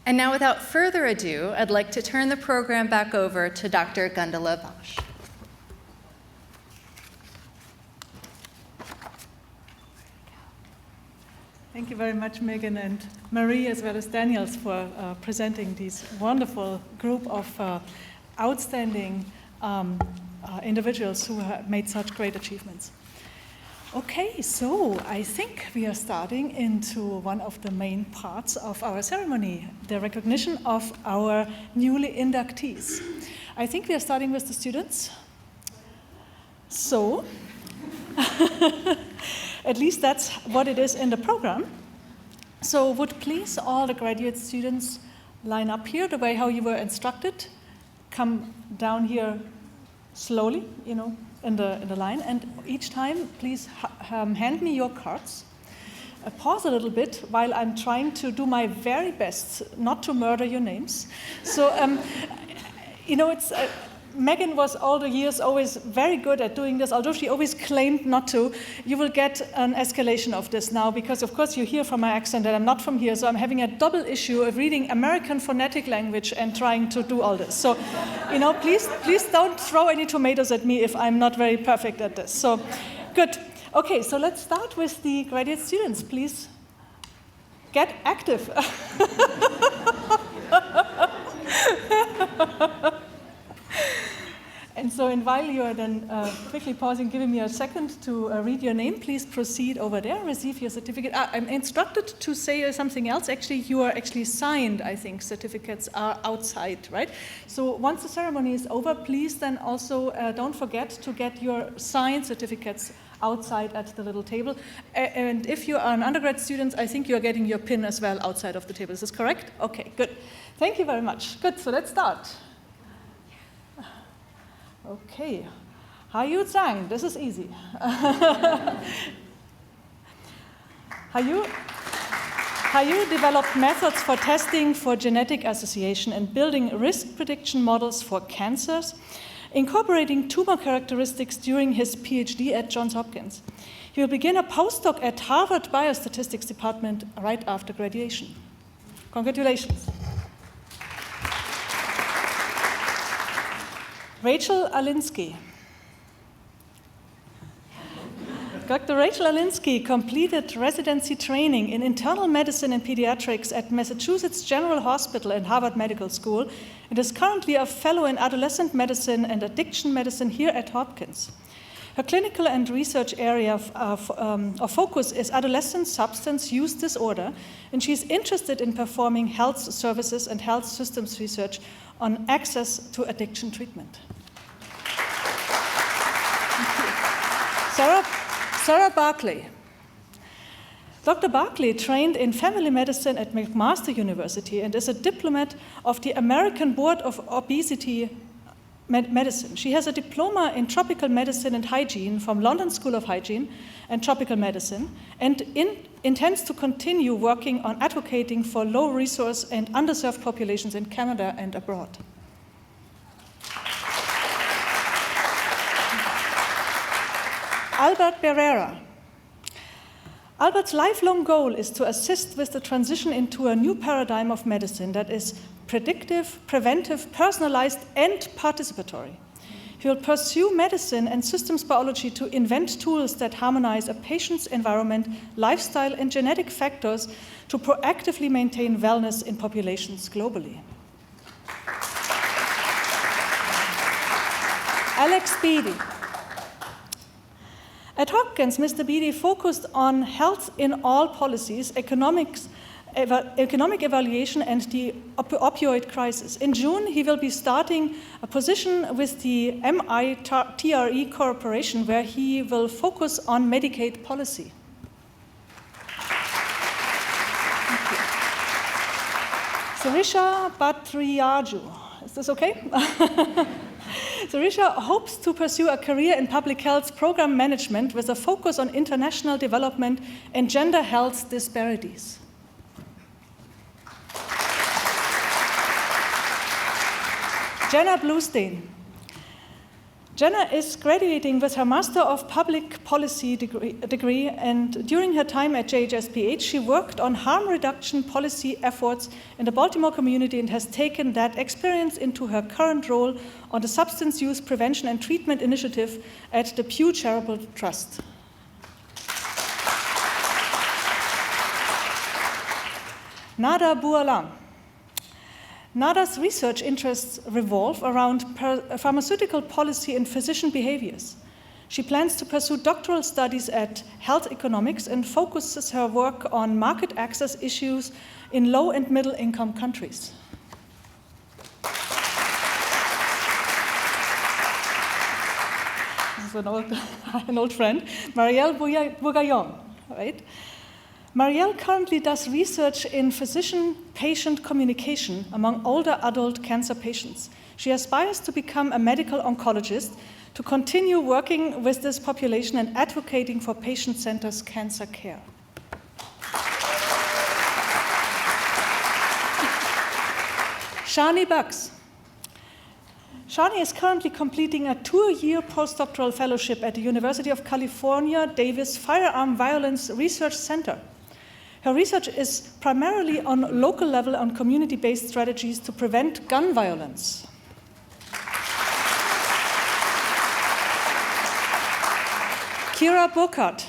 And now, without further ado, I'd like to turn the program back over to Dr. Gundala Bosch. Thank you very much, Megan and Marie, as well as Daniels, for presenting this wonderful group of outstanding individuals who have made such great achievements. Okay, so I think we are starting into one of the main parts of our ceremony, the recognition of our newly inductees. I think we are starting with the students. So, at least that's what it is in the program. So would please all the graduate students line up here the way how you were instructed, come down here slowly, you know, in the line, and each time, please hand me your cards. Pause a little bit while I'm trying to do my very best not to murder your names. So, you know, it's Megan was all the years always very good at doing this, although she always claimed not to. You will get an escalation of this now because, of course, you hear from my accent that I'm not from here, so I'm having a double issue of reading American phonetic language and trying to do all this. So, you know, please don't throw any tomatoes at me if I'm not very perfect at this. So, good. Okay, so let's start with the graduate students. Please get active. And so, and while you are then quickly pausing, giving me a second to read your name, please proceed over there, receive your certificate. I'm instructed to say something else. Actually, you are actually signed, I think. Certificates are outside, right? So once the ceremony is over, please then also don't forget to get your signed certificates outside at the little table. And if you are an undergrad student, I think you're getting your pin as well outside of the table. Is this correct? Okay, good. Thank you very much. Good, so let's start. Okay, Hayu Zhang, this is easy. Hayu developed methods for testing for genetic association and building risk prediction models for cancers, incorporating tumor characteristics during his PhD at Johns Hopkins. He will begin a postdoc at Harvard Biostatistics Department right after graduation. Congratulations. Rachel Alinsky. Dr. Rachel Alinsky completed residency training in internal medicine and pediatrics at Massachusetts General Hospital and Harvard Medical School and is currently a fellow in adolescent medicine and addiction medicine here at Hopkins. Her clinical and research area of focus is adolescent substance use disorder, and she's interested in performing health services and health systems research on access to addiction treatment. Sarah Barkley. Dr. Barkley trained in family medicine at McMaster University and is a diplomat of the American Board of Obesity Medicine. She has a diploma in tropical medicine and hygiene from London School of Hygiene and Tropical Medicine and intends to continue working on advocating for low-resource and underserved populations in Canada and abroad. Albert Barrera. Albert's lifelong goal is to assist with the transition into a new paradigm of medicine that is predictive, preventive, personalized, and participatory. He will pursue medicine and systems biology to invent tools that harmonize a patient's environment, lifestyle, and genetic factors to proactively maintain wellness in populations globally. Alex Beatty. At Hopkins, Mr. Beatty focused on health in all policies, economic evaluation, and the opioid crisis. In June, he will be starting a position with the MITRE Corporation, where he will focus on Medicaid policy. Sarisha Bhattacharya. Is this okay? Sarisha hopes to pursue a career in public health program management with a focus on international development and gender health disparities. Jenna Bluestein. Jenna is graduating with her Master of Public Policy degree, and during her time at JHSPH, she worked on harm reduction policy efforts in the Baltimore community and has taken that experience into her current role on the Substance Use Prevention and Treatment Initiative at the Pew Charitable Trust. Nada Bualam. Nada's research interests revolve around pharmaceutical policy and physician behaviors. She plans to pursue doctoral studies at health economics and focuses her work on market access issues in low and middle income countries. This is an old friend, Marielle Bourgaillon, right? Marielle currently does research in physician-patient communication among older adult cancer patients. She aspires to become a medical oncologist to continue working with this population and advocating for patient-centered cancer care. Shani Bucks. Shani is currently completing a 2-year postdoctoral fellowship at the University of California, Davis Firearm Violence Research Center. Her research is primarily on local level and community-based strategies to prevent gun violence. Kira Burkhardt.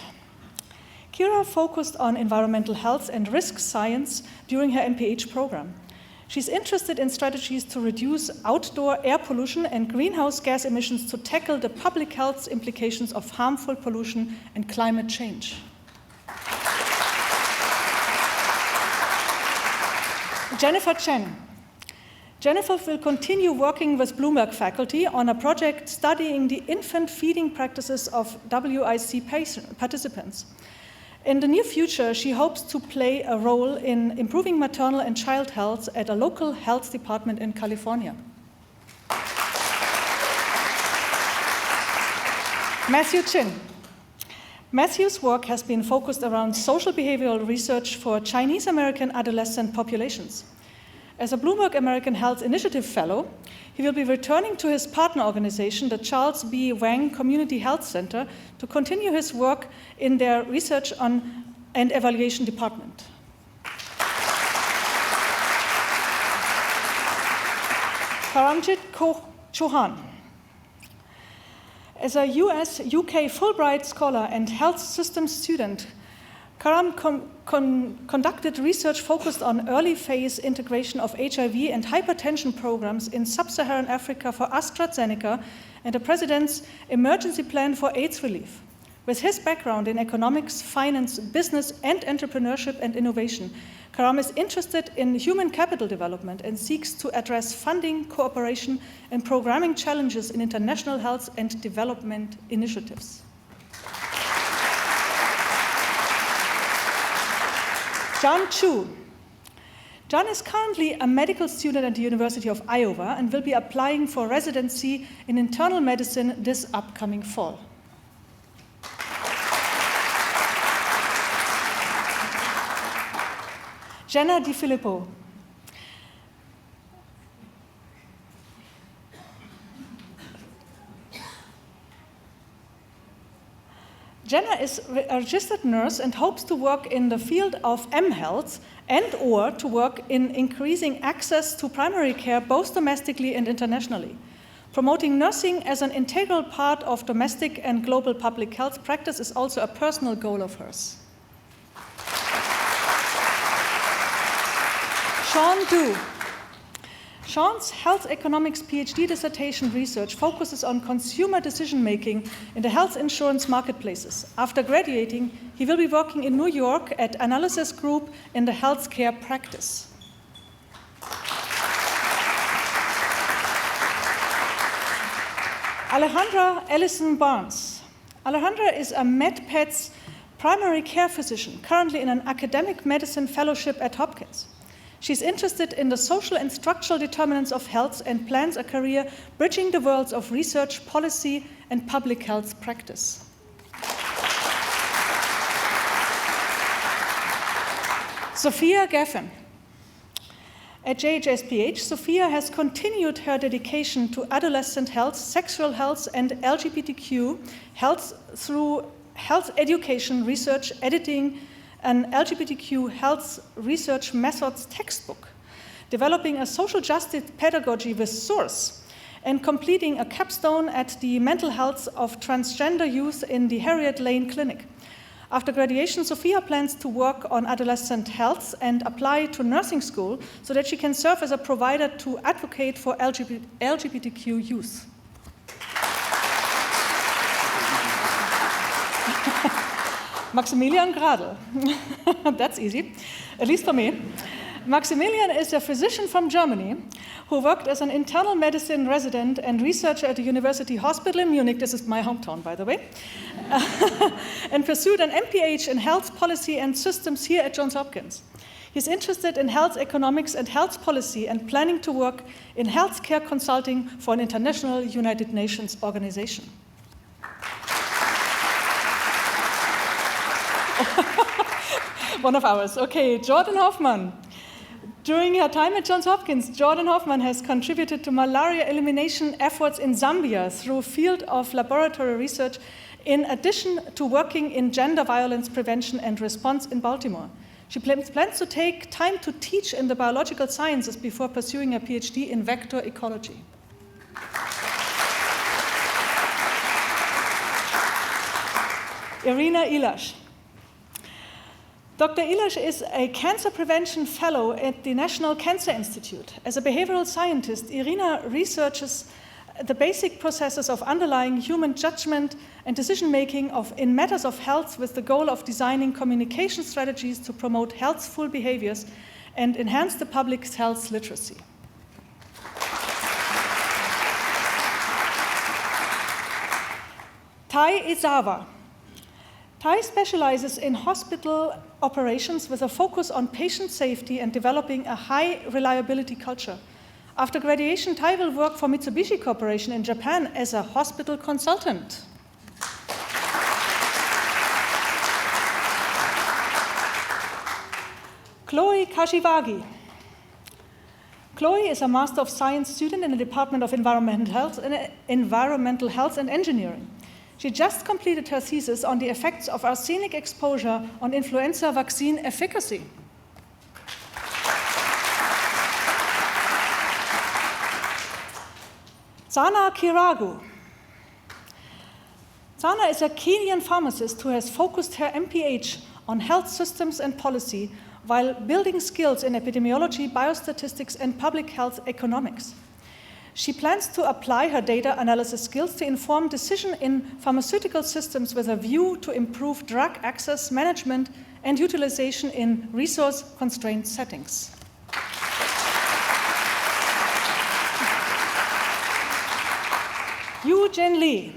Kira focused on environmental health and risk science during her MPH program. She's interested in strategies to reduce outdoor air pollution and greenhouse gas emissions to tackle the public health implications of harmful pollution and climate change. Jennifer Chen. Jennifer will continue working with Bloomberg faculty on a project studying the infant feeding practices of WIC participants. In the near future, she hopes to play a role in improving maternal and child health at a local health department in California. Matthew Chin. Matthew's work has been focused around social behavioral research for Chinese American adolescent populations. As a Bloomberg American Health Initiative Fellow, he will be returning to his partner organization, the Charles B. Wang Community Health Center, to continue his work in their research and evaluation department. Paramjit Chauhan. As a US-UK Fulbright scholar and health systems student, Karam conducted research focused on early phase integration of HIV and hypertension programs in sub-Saharan Africa for AstraZeneca and the President's emergency plan for AIDS relief. With his background in economics, finance, business, and entrepreneurship and innovation, Karam is interested in human capital development and seeks to address funding, cooperation, and programming challenges in international health and development initiatives. John Chu. John is currently a medical student at the University of Iowa and will be applying for residency in internal medicine this upcoming fall. Jenna Di Filippo. Jenna is a registered nurse and hopes to work in the field of mHealth and/or to work in increasing access to primary care both domestically and internationally. Promoting nursing as an integral part of domestic and global public health practice is also a personal goal of hers. Sean Du. Sean's health economics PhD dissertation research focuses on consumer decision-making in the health insurance marketplaces. After graduating, he will be working in New York at Analysis Group in the healthcare practice. Alejandra Ellison Barnes. Alejandra is a MedPeds primary care physician, currently in an academic medicine fellowship at Hopkins. She's interested in the social and structural determinants of health and plans a career bridging the worlds of research, policy, and public health practice. Sophia Geffen. At JHSPH, Sophia has continued her dedication to adolescent health, sexual health, and LGBTQ health through health education, research, editing, an LGBTQ health research methods textbook, developing a social justice pedagogy with Source, and completing a capstone at the mental health of transgender youth in the Harriet Lane Clinic. After graduation, Sophia plans to work on adolescent health and apply to nursing school so that she can serve as a provider to advocate for LGBTQ youth. Maximilian Gradl. That's easy, at least for me. Maximilian is a physician from Germany who worked as an internal medicine resident and researcher at the University Hospital in Munich, this is my hometown, by the way, and pursued an MPH in health policy and systems here at Johns Hopkins. He's interested in health economics and health policy and planning to work in healthcare consulting for an international United Nations organization. One of ours. Okay, Jordan Hoffman. During her time at Johns Hopkins, Jordan Hoffman has contributed to malaria elimination efforts in Zambia through field of laboratory research, in addition to working in gender violence prevention and response in Baltimore. She plans to take time to teach in the biological sciences before pursuing a PhD in vector ecology. Irina Ilash. Dr. Ilash is a cancer prevention fellow at the National Cancer Institute. As a behavioral scientist, Irina researches the basic processes of underlying human judgment and decision-making in matters of health with the goal of designing communication strategies to promote healthful behaviors and enhance the public's health literacy. Tai Izawa. Tai specializes in hospital operations with a focus on patient safety and developing a high reliability culture. After graduation, Tai will work for Mitsubishi Corporation in Japan as a hospital consultant. Chloe Kashiwagi. Chloe is a Master of Science student in the Department of Environmental Health and Engineering. She just completed her thesis on the effects of arsenic exposure on influenza vaccine efficacy. Sana Kiragu. Zana is a Kenyan pharmacist who has focused her MPH on health systems and policy while building skills in epidemiology, biostatistics, and public health economics. She plans to apply her data analysis skills to inform decision in pharmaceutical systems with a view to improve drug access management and utilization in resource-constrained settings. Eugene Lee.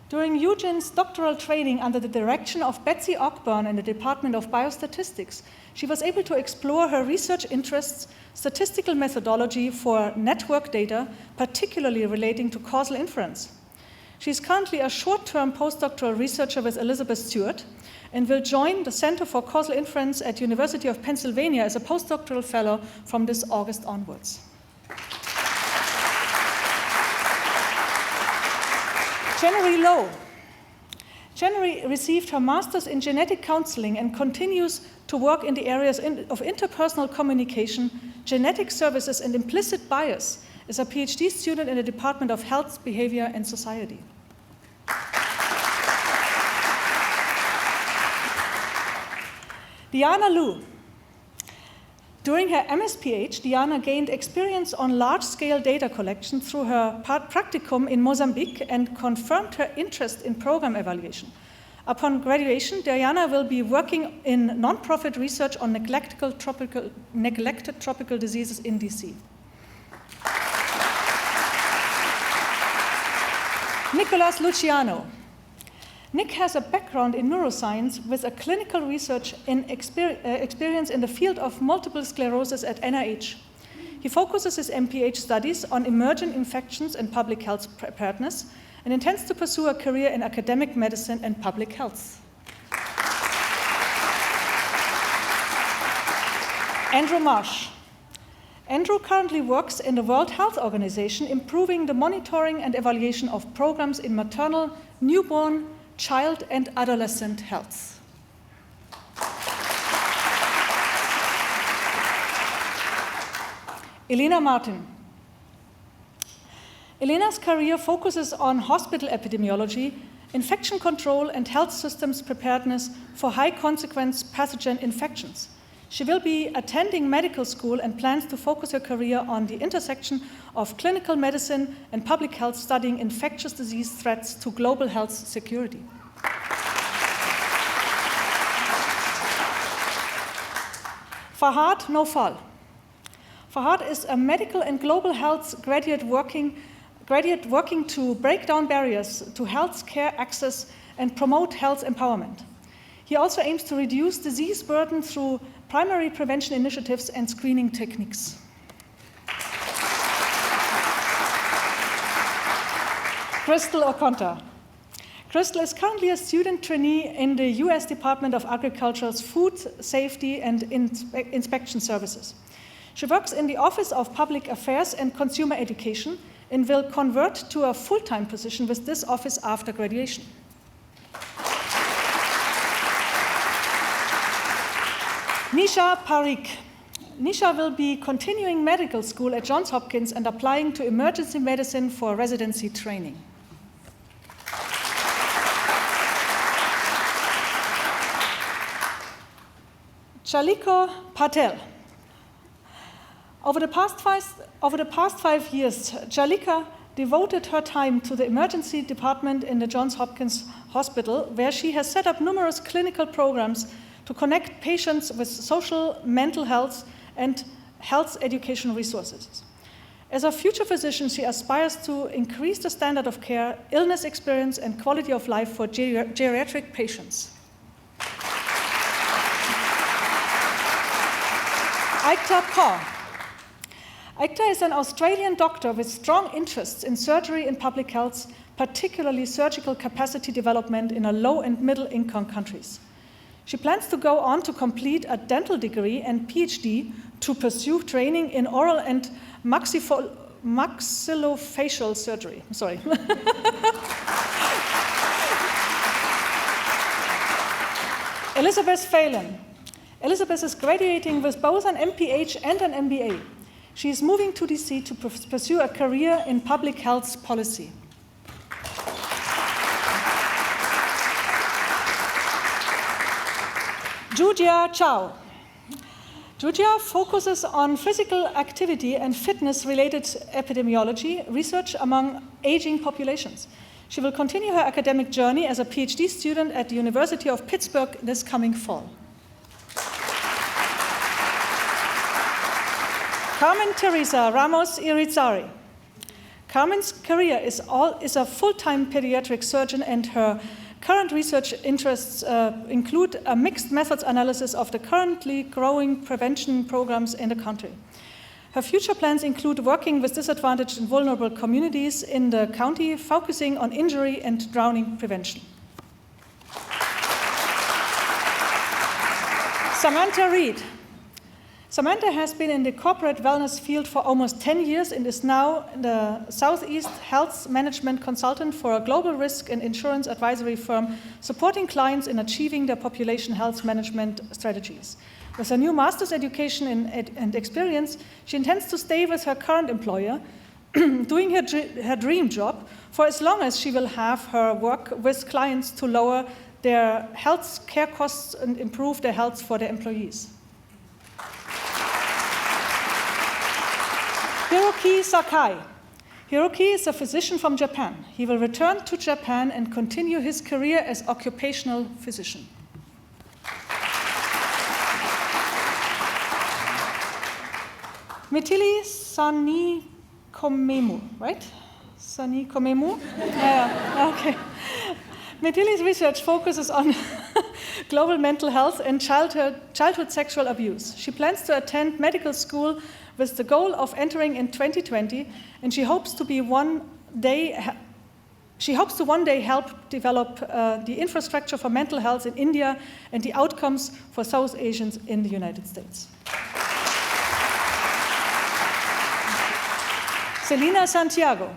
During Eugene's doctoral training under the direction of Betsy Ogburn in the Department of Biostatistics, she was able to explore her research interests, statistical methodology for network data, particularly relating to causal inference. She is currently a short-term postdoctoral researcher with Elizabeth Stewart and will join the Center for Causal Inference at University of Pennsylvania as a postdoctoral fellow from this August onwards. January Lowe. January received her master's in genetic counseling and continues to work in the areas of interpersonal communication, genetic services, and implicit bias as a PhD student in the Department of Health, Behavior, and Society. Diana Liu. During her MS-PH, Diana gained experience on large-scale data collection through her practicum in Mozambique and confirmed her interest in program evaluation. Upon graduation, Diana will be working in non-profit research on neglected tropical diseases in DC. Nicolas Luciano. Nick has a background in neuroscience with a clinical research experience in the field of multiple sclerosis at NIH. He focuses his MPH studies on emergent infections and public health preparedness and intends to pursue a career in academic medicine and public health. Andrew Marsh. Andrew currently works in the World Health Organization, improving the monitoring and evaluation of programs in maternal, newborn, child, and adolescent health. Elena Martin. Elena's career focuses on hospital epidemiology, infection control, and health systems preparedness for high-consequence pathogen infections. She will be attending medical school and plans to focus her career on the intersection of clinical medicine and public health, studying infectious disease threats to global health security. Fahad Nofal. Fahad is a medical and global health graduate working to break down barriers to health care access and promote health empowerment. He also aims to reduce disease burden through primary prevention initiatives and screening techniques. Crystal Okonta. Crystal is currently a student trainee in the US Department of Agriculture's Food Safety and Inspection Services. She works in the Office of Public Affairs and Consumer Education and will convert to a full-time position with this office after graduation. Nisha Parikh. Nisha will be continuing medical school at Johns Hopkins and applying to emergency medicine for residency training. Chaliko Patel. Over the past 5 years, Chalika devoted her time to the emergency department in the Johns Hopkins Hospital, where she has set up numerous clinical programs to connect patients with social, mental health, and health education resources. As a future physician, she aspires to increase the standard of care, illness experience, and quality of life for geriatric patients. Aikta Kaur. Aikta is an Australian doctor with strong interests in surgery and public health, particularly surgical capacity development in low and middle income countries. She plans to go on to complete a dental degree and PhD to pursue training in oral and maxillofacial surgery. Sorry. Elizabeth Phelan. Elizabeth is graduating with both an MPH and an MBA. She is moving to DC to pursue a career in public health policy. Julia Chow. Julia focuses on physical activity and fitness-related epidemiology research among aging populations. She will continue her academic journey as a PhD student at the University of Pittsburgh this coming fall. Carmen Teresa Ramos Irizarry. Carmen's career is a full-time pediatric surgeon, and her current research interests include a mixed methods analysis of the currently growing prevention programs in the country. Her future plans include working with disadvantaged and vulnerable communities in the county, focusing on injury and drowning prevention. Samantha Reed. Samantha has been in the corporate wellness field for almost 10 years and is now the Southeast Health Management Consultant for a global risk and insurance advisory firm supporting clients in achieving their population health management strategies. With her new master's education and experience, she intends to stay with her current employer, doing her dream job for as long as she will have her work with clients to lower their health care costs and improve their health for their employees. Hiroki Sakai. Hiroki is a physician from Japan. He will return to Japan and continue his career as occupational physician. Mithili Sanikomemu, right? Sanikomemu? Okay. Mithili's research focuses on global mental health and childhood sexual abuse. She plans to attend medical school with the goal of entering in 2020, and she hopes to one day help develop the infrastructure for mental health in India and the outcomes for South Asians in the United States. Selina Santiago.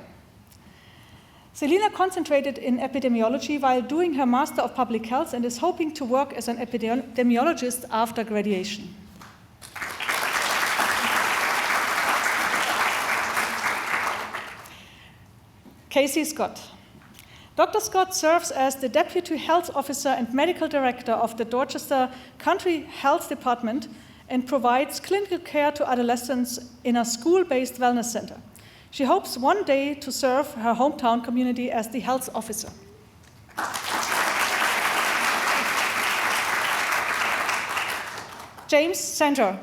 Selina concentrated in epidemiology while doing her Master of Public Health and is hoping to work as an epidemiologist after graduation. Casey Scott. Dr. Scott serves as the Deputy Health Officer and Medical Director of the Dorchester County Health Department and provides clinical care to adolescents in a school-based wellness center. She hopes one day to serve her hometown community as the health officer. James Center.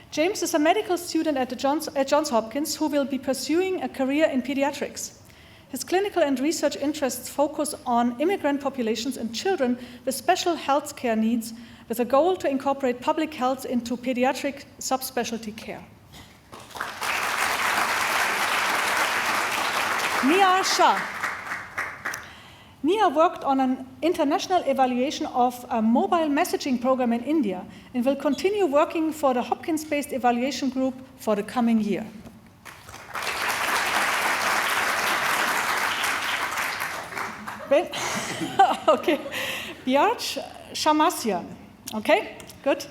James is a medical student at Johns Hopkins who will be pursuing a career in pediatrics. His clinical and research interests focus on immigrant populations and children with special health care needs, with a goal to incorporate public health into pediatric subspecialty care. Nia Shah. Nia worked on an international evaluation of a mobile messaging program in India and will continue working for the Hopkins-based evaluation group for the coming year. Okay, Bjarj Shamasyan. Okay, good.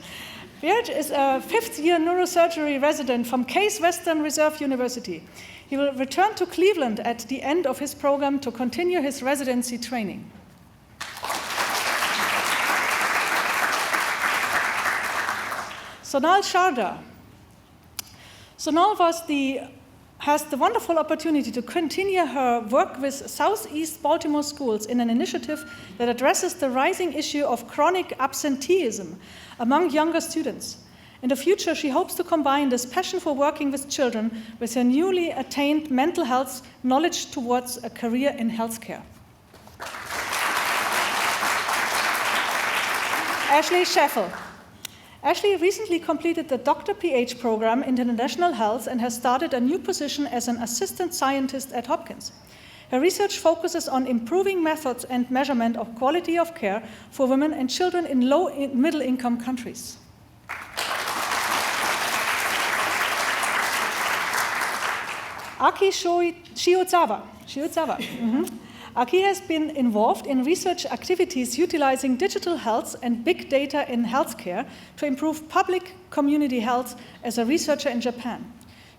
Bjarj is a fifth-year neurosurgery resident from Case Western Reserve University. He will return to Cleveland at the end of his program to continue his residency training. Sonal Sharda. Sonal has the wonderful opportunity to continue her work with Southeast Baltimore schools in an initiative that addresses the rising issue of chronic absenteeism among younger students. In the future, she hopes to combine this passion for working with children with her newly attained mental health knowledge towards a career in healthcare. Ashley Scheffel. Ashley recently completed the Dr. PH program in international health and has started a new position as an assistant scientist at Hopkins. Her research focuses on improving methods and measurement of quality of care for women and children in low and middle-income countries. Aki Shiozawa. Aki has been involved in research activities utilizing digital health and big data in healthcare to improve public community health as a researcher in Japan.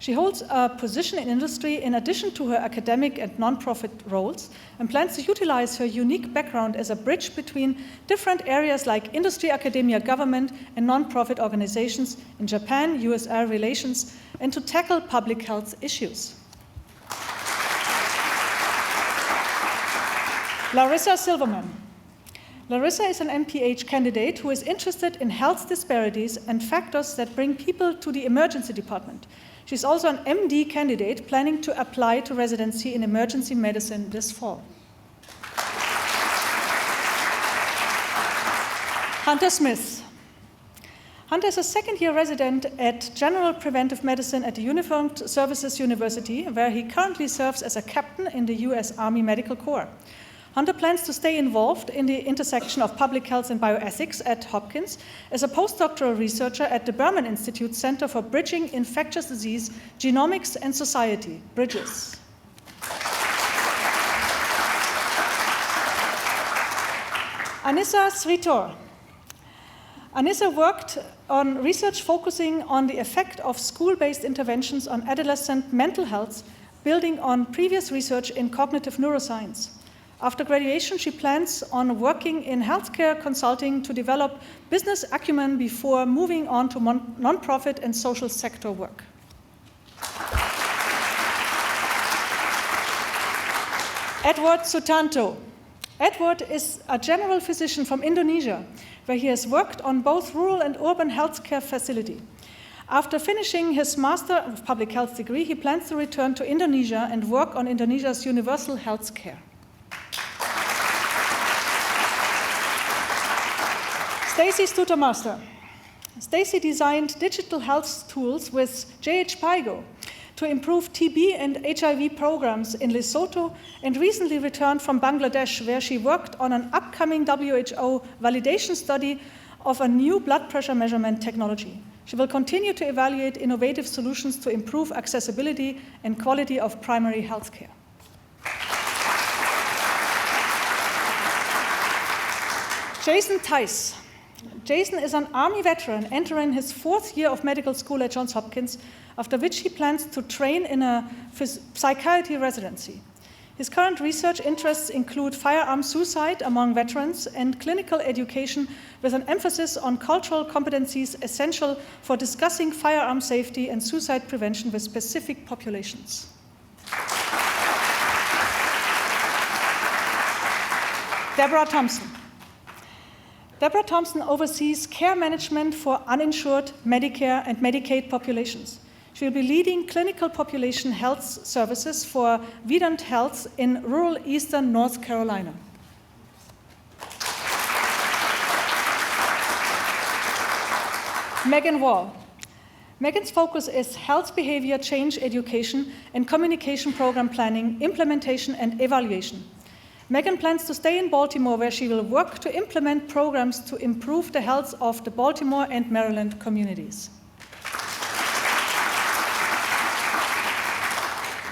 She holds a position in industry in addition to her academic and nonprofit roles, and plans to utilize her unique background as a bridge between different areas like industry, academia, government, and nonprofit organizations in Japan-USA relations, and to tackle public health issues. Larissa Silverman. Larissa is an MPH candidate who is interested in health disparities and factors that bring people to the emergency department. She's also an MD candidate planning to apply to residency in emergency medicine this fall. Hunter Smith. Hunter is a second-year resident at General Preventive Medicine at the Uniformed Services University, where he currently serves as a captain in the US Army Medical Corps. Hunter plans to stay involved in the intersection of public health and bioethics at Hopkins as a postdoctoral researcher at the Berman Institute Center for Bridging Infectious Disease, Genomics and Society, BRIDGES. Anissa Sritor. Anissa worked on research focusing on the effect of school-based interventions on adolescent mental health, building on previous research in cognitive neuroscience. After graduation, she plans on working in healthcare consulting to develop business acumen before moving on to nonprofit and social sector work. Edward Sutanto. Edward is a general physician from Indonesia, where he has worked on both rural and urban healthcare facility. After finishing his Master of Public Health degree, he plans to return to Indonesia and work on Indonesia's universal health care. Stacy Stutermaster. Stacy designed digital health tools with JH Paigo to improve TB and HIV programs in Lesotho, and recently returned from Bangladesh, where she worked on an upcoming WHO validation study of a new blood pressure measurement technology. She will continue to evaluate innovative solutions to improve accessibility and quality of primary health care. Jason Tice. Jason is an Army veteran entering his 4th year of medical school at Johns Hopkins, after which he plans to train in a psychiatry residency. His current research interests include firearm suicide among veterans and clinical education, with an emphasis on cultural competencies essential for discussing firearm safety and suicide prevention with specific populations. Deborah Thompson. Deborah Thompson oversees care management for uninsured Medicare and Medicaid populations. She will be leading clinical population health services for Vidant Health in rural eastern North Carolina. Megan Wall. Megan's focus is health behavior change education and communication program planning, implementation, and evaluation. Megan plans to stay in Baltimore, where she will work to implement programs to improve the health of the Baltimore and Maryland communities.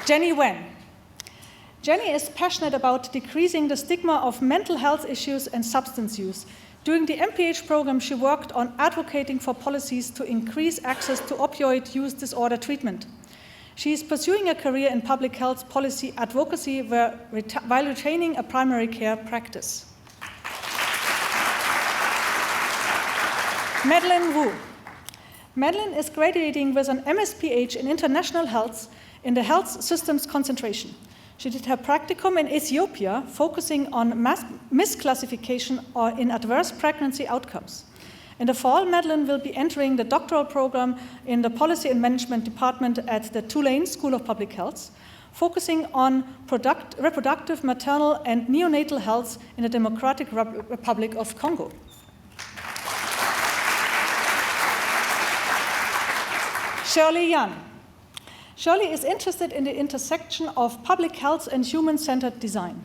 Jenny Wen. Jenny is passionate about decreasing the stigma of mental health issues and substance use. During the MPH program, she worked on advocating for policies to increase access to opioid use disorder treatment. She is pursuing a career in public health policy advocacy while retaining a primary care practice. Madeline Wu. Madeline is graduating with an MSPH in International Health in the Health Systems concentration. She did her practicum in Ethiopia, focusing on misclassification or in adverse pregnancy outcomes. In the fall, Madeline will be entering the doctoral program in the Policy and Management Department at the Tulane School of Public Health, focusing on reproductive, maternal, and neonatal health in the Democratic Republic of Congo. Shirley Yan. Shirley is interested in the intersection of public health and human-centered design.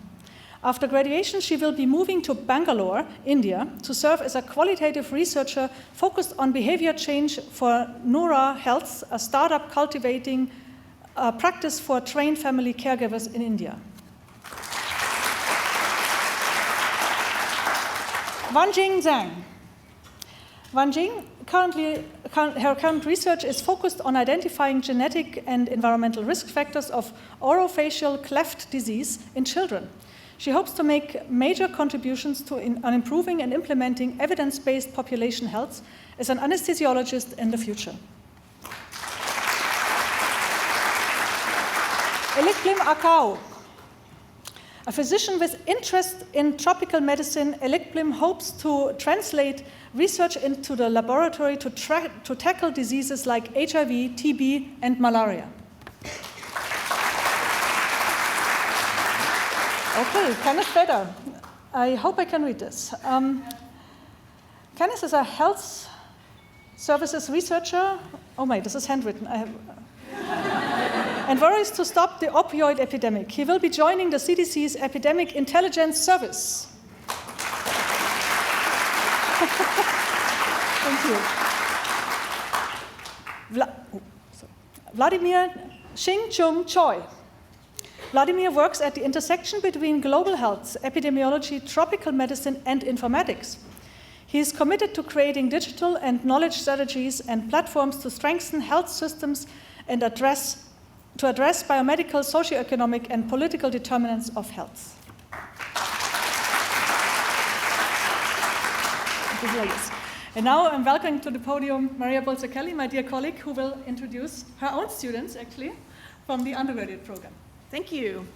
After graduation, she will be moving to Bangalore, India, to serve as a qualitative researcher focused on behavior change for Noura Health, a startup cultivating a practice for trained family caregivers in India. Wanjing Zhang. Wanjing, her current research is focused on identifying genetic and environmental risk factors of orofacial cleft disease in children. She hopes to make major contributions on improving and implementing evidence-based population health as an anesthesiologist in the future. Eliklim Akau, a physician with interest in tropical medicine, Eliklim hopes to translate research into the laboratory to tackle diseases like HIV, TB, and malaria. Okay, Kenneth Vedder. I hope I can read this. Kenneth is a health services researcher. Oh my, this is handwritten. And worries to stop the opioid epidemic. He will be joining the CDC's Epidemic Intelligence Service. Thank you. Vladimir Xing-Chung Choi. Vladimir works at the intersection between global health, epidemiology, tropical medicine, and informatics. He is committed to creating digital and knowledge strategies and platforms to strengthen health systems and address biomedical, socioeconomic, and political determinants of health. And now I'm welcoming to the podium Maria Bolza-Kelly, my dear colleague, who will introduce her own students, actually, from the undergraduate program. Thank you.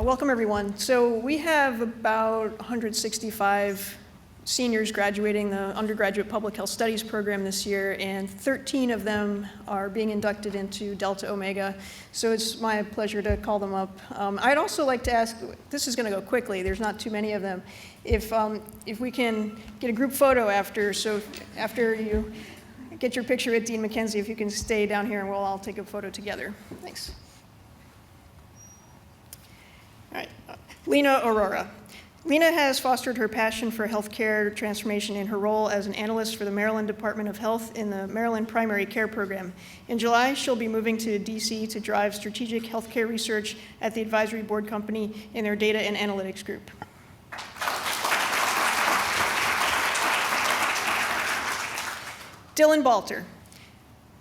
Welcome, everyone. So we have about 165 seniors graduating the undergraduate public health studies program this year, and 13 of them are being inducted into Delta Omega. So it's my pleasure to call them up. I'd also like to ask, this is going to go quickly, there's not too many of them, if we can get a group photo after, so after you get your picture with Dean McKenzie, if you can stay down here and we'll all take a photo together. Thanks. All right, Lena Aurora. Lena has fostered her passion for healthcare transformation in her role as an analyst for the Maryland Department of Health in the Maryland Primary Care Program. In July, she'll be moving to DC to drive strategic healthcare research at the Advisory Board Company in their data and analytics group. Dylan Balter.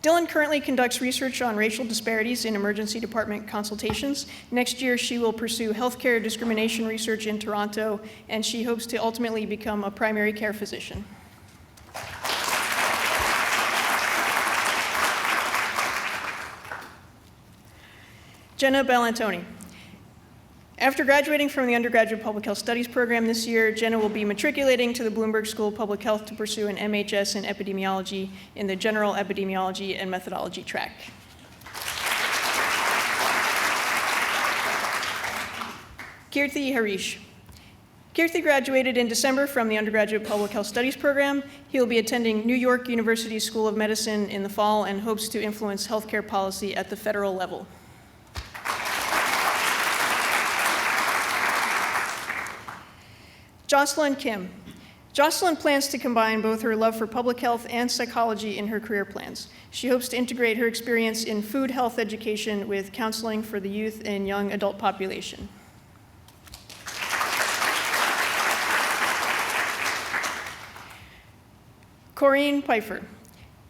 Dylan currently conducts research on racial disparities in emergency department consultations. Next year, she will pursue healthcare discrimination research in Toronto, and she hopes to ultimately become a primary care physician. Jenna Bellantoni. After graduating from the undergraduate public health studies program this year, Jenna will be matriculating to the Bloomberg School of Public Health to pursue an MHS in epidemiology in the general epidemiology and methodology track. Kirti Harish. Kirti graduated in December from the undergraduate public health studies program. He will be attending New York University School of Medicine in the fall and hopes to influence healthcare policy at the federal level. Jocelyn Kim. Jocelyn plans to combine both her love for public health and psychology in her career plans. She hopes to integrate her experience in food health education with counseling for the youth and young adult population. Corinne Pfeiffer.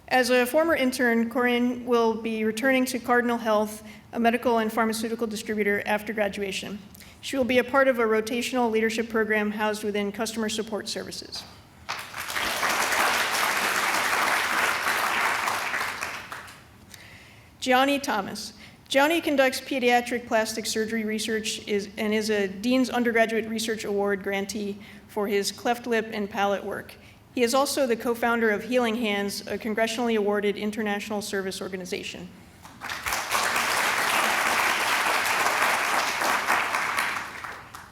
As a former intern, Corinne will be returning to Cardinal Health, a medical and pharmaceutical distributor, after graduation. She will be a part of a rotational leadership program housed within customer support services. Gianni Thomas. Gianni conducts pediatric plastic surgery research and is a Dean's Undergraduate Research Award grantee for his cleft lip and palate work. He is also the co-founder of Healing Hands, a congressionally awarded international service organization.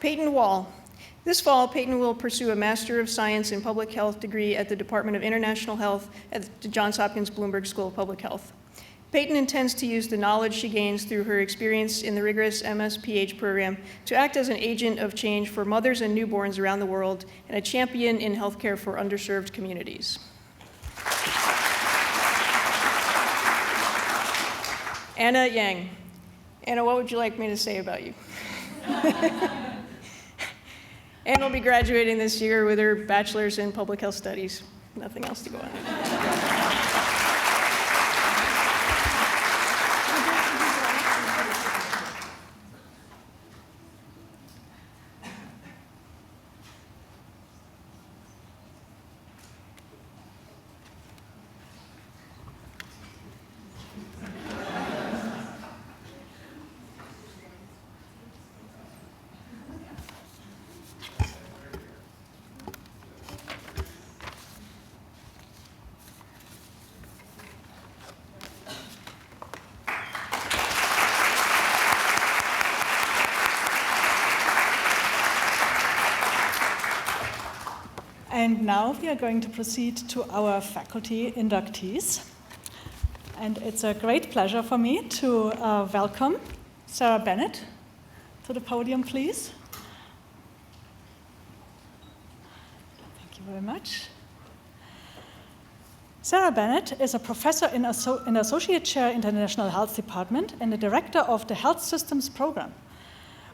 Peyton Wall. This fall, Peyton will pursue a Master of Science in Public Health degree at the Department of International Health at the Johns Hopkins Bloomberg School of Public Health. Peyton intends to use the knowledge she gains through her experience in the rigorous MS-PH program to act as an agent of change for mothers and newborns around the world and a champion in healthcare for underserved communities. Anna Yang. Anna, what would you like me to say about you? Anne will be graduating this year with her bachelor's in public health studies. nothing else to go on. And now we are going to proceed to our faculty inductees. And it's a great pleasure for me to welcome Sarah Bennett to the podium, please. Thank you very much. Sarah Bennett is a professor in Associate Chair International Health Department and the director of the Health Systems Program.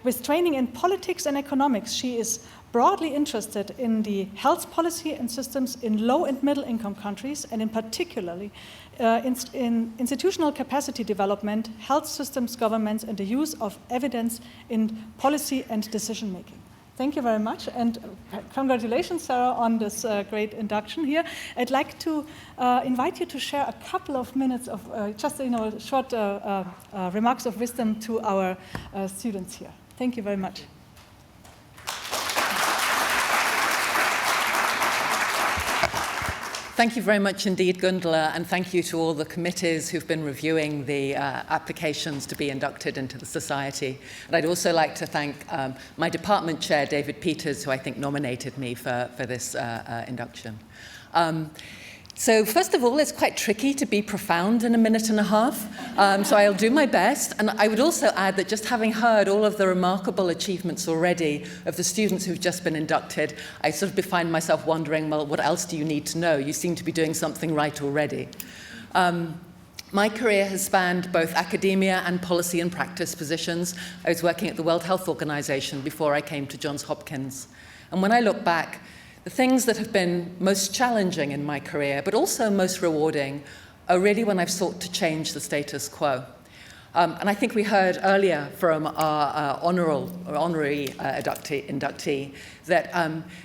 With training in politics and economics, she is broadly interested in the health policy and systems in low and middle income countries, and in particularly in institutional capacity development, health systems governance, and the use of evidence in policy and decision making. Thank you very much, and congratulations, Sarah, on this great induction here. I'd like to invite you to share a couple of minutes of short remarks of wisdom to our students here. Thank you very much. Thank you very much indeed, Gundula, and thank you to all the committees who've been reviewing the applications to be inducted into the Society. And I'd also like to thank my department chair, David Peters, who I think nominated me for this induction. So first of all, it's quite tricky to be profound in a minute and a half, so I'll do my best. And I would also add that just having heard all of the remarkable achievements already of the students who've just been inducted, I sort of find myself wondering, well, what else do you need to know? You seem to be doing something right already. My career has spanned both academia and policy and practice positions. I was working at the World Health Organization before I came to Johns Hopkins. And when I look back, the things that have been most challenging in my career, but also most rewarding, are really when I've sought to change the status quo. And I think we heard earlier from our honorary inductee that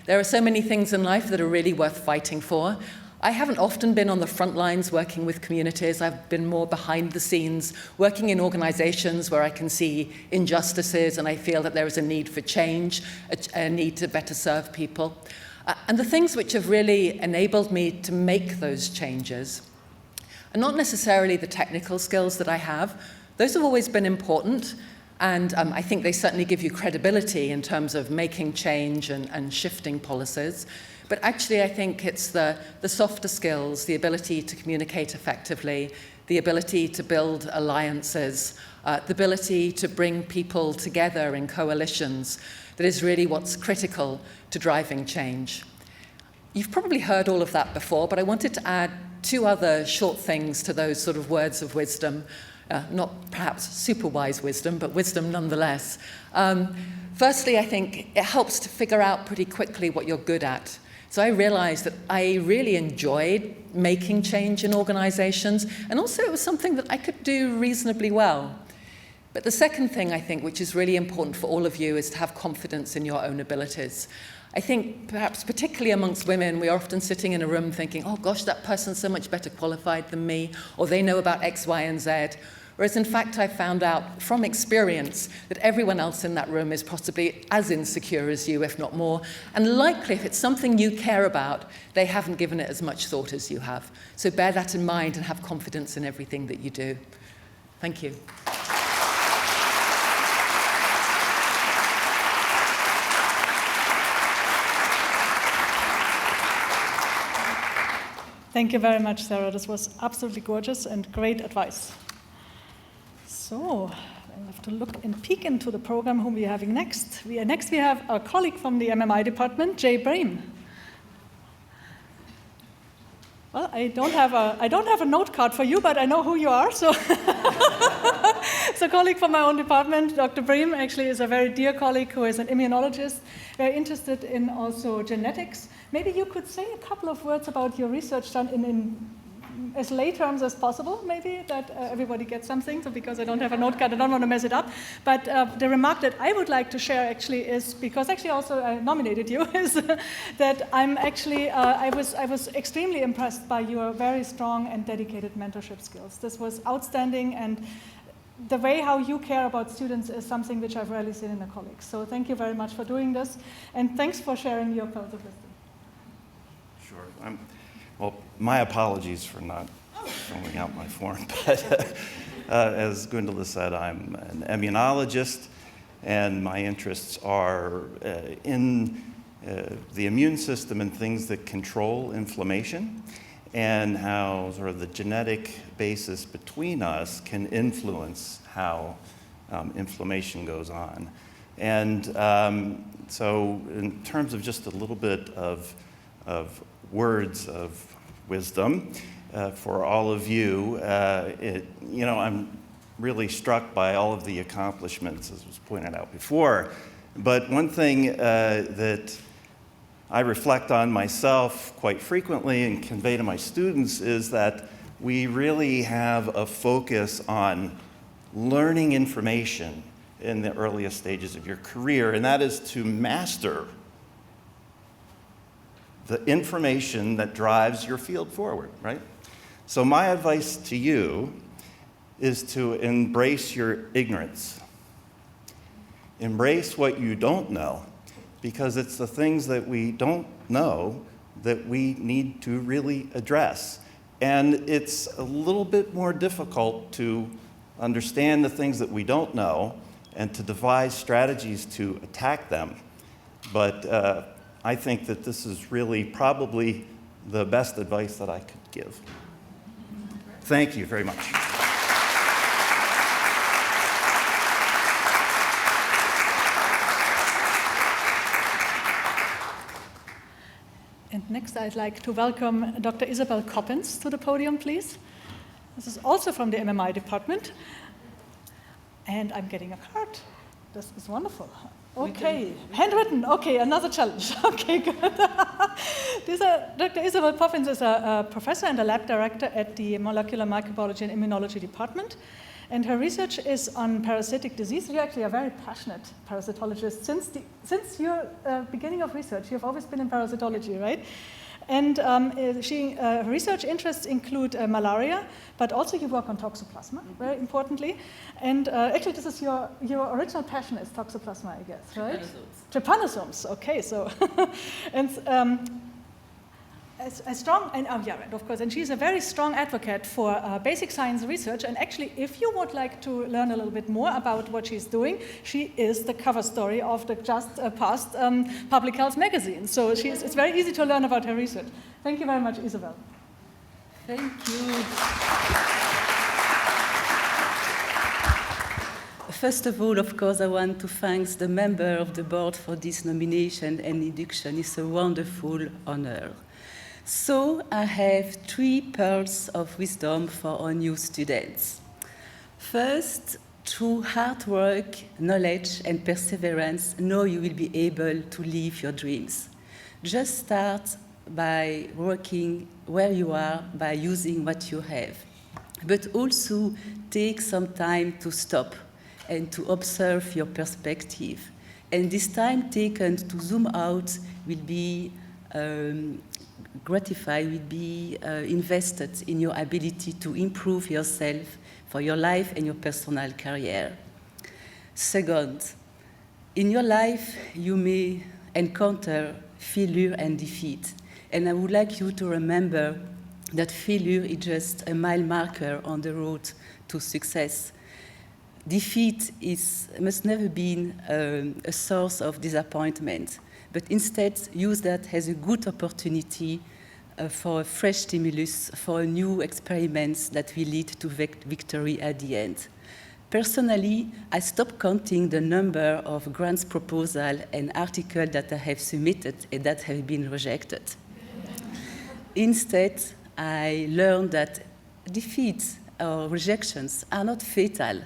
there are so many things in life that are really worth fighting for. I haven't often been on the front lines working with communities. I've been more behind the scenes, working in organizations where I can see injustices and I feel that there is a need for change, a need to better serve people. And the things which have really enabled me to make those changes are not necessarily the technical skills that I have. Those have always been important, and I think they certainly give you credibility in terms of making change and shifting policies. But actually, I think it's the softer skills, the ability to communicate effectively, the ability to build alliances, the ability to bring people together in coalitions, that is really what's critical to driving change. You've probably heard all of that before, but I wanted to add two other short things to those sort of words of wisdom, not perhaps super wise wisdom, but wisdom nonetheless. Firstly, I think it helps to figure out pretty quickly what you're good at. So I realized that I really enjoyed making change in organizations, and also it was something that I could do reasonably well. But the second thing, I think, which is really important for all of you, is to have confidence in your own abilities. I think perhaps particularly amongst women, we're often sitting in a room thinking, oh gosh, that person's so much better qualified than me, or they know about X, Y, and Z. Whereas in fact, I found out from experience that everyone else in that room is possibly as insecure as you, if not more. And likely, if it's something you care about, they haven't given it as much thought as you have. So bear that in mind and have confidence in everything that you do. Thank you. Thank you very much, Sarah. This was absolutely gorgeous and great advice. So, I have to look and peek into the program whom we are having next. Next we have a colleague from the MMI department, Jay Bream. Well, I don't have a note card for you, but I know who you are. So, so a colleague from my own department, Dr. Bream, actually is a very dear colleague who is an immunologist, very interested in also genetics. Maybe you could say a couple of words about your research done in as lay terms as possible, maybe, that everybody gets something. So because I don't have a note card, I don't want to mess it up. But the remark that I would like to share actually is, because actually also I nominated you, is that I'm actually, I was extremely impressed by your very strong and dedicated mentorship skills. This was outstanding, and the way how you care about students is something which I've rarely seen in a colleague. So thank you very much for doing this, and thanks for sharing your pearls of wisdom. Sure. Well, my apologies for not filling out my form, but as Gundula said, I'm an immunologist, and my interests are in the immune system and things that control inflammation, and how sort of the genetic basis between us can influence how inflammation goes on. And so in terms of just a little bit of words of wisdom for all of you, I'm really struck by all of the accomplishments, as was pointed out before. But one thing that I reflect on myself quite frequently and convey to my students is that we really have a focus on learning information in the earliest stages of your career, and that is to master the information that drives your field forward, right? So my advice to you is to embrace your ignorance. Embrace what you don't know, because it's the things that we don't know that we need to really address. And it's a little bit more difficult to understand the things that we don't know and to devise strategies to attack them. But I think that this is really probably the best advice that I could give. Thank you very much. And next I'd like to welcome Dr. Isabel Coppens to the podium, please. This is also from the MMI department. And I'm getting a card. This is wonderful. Okay, handwritten. Okay, another challenge. Okay, good. Dr. Isabel Coppens is a professor and a lab director at the Molecular Microbiology and Immunology department. And her research is on parasitic disease. You're actually a very passionate parasitologist. Since your beginning of research, you've always been in parasitology, right? And her research interests include malaria, but also you work on toxoplasma, very importantly. And actually, this is your original passion is toxoplasma, I guess, right? Trypanosomes. Okay, so and a strong, and right, of course, and she's a very strong advocate for basic science research. And actually, if you would like to learn a little bit more about what she's doing, she is the cover story of the just past Public Health magazine. So it's very easy to learn about her research. Thank you very much, Isabel. Thank you. First of all, of course, I want to thank the member of the board for this nomination and induction. It's a wonderful honor. So I have 3 pearls of wisdom for our new students. First, through hard work, knowledge, and perseverance, know you will be able to live your dreams. Just start by working where you are, by using what you have. But also take some time to stop and to observe your perspective. And this time taken to zoom out will be gratified, will be invested in your ability to improve yourself for your life and your personal career. Second, in your life, you may encounter failure and defeat. And I would like you to remember that failure is just a mile marker on the road to success. Defeat must never be a source of disappointment, but instead use that as a good opportunity for a fresh stimulus, for new experiments that will lead to victory at the end. Personally, I stopped counting the number of grants proposals and articles that I have submitted and that have been rejected. Instead, I learned that defeats or rejections are not fatal.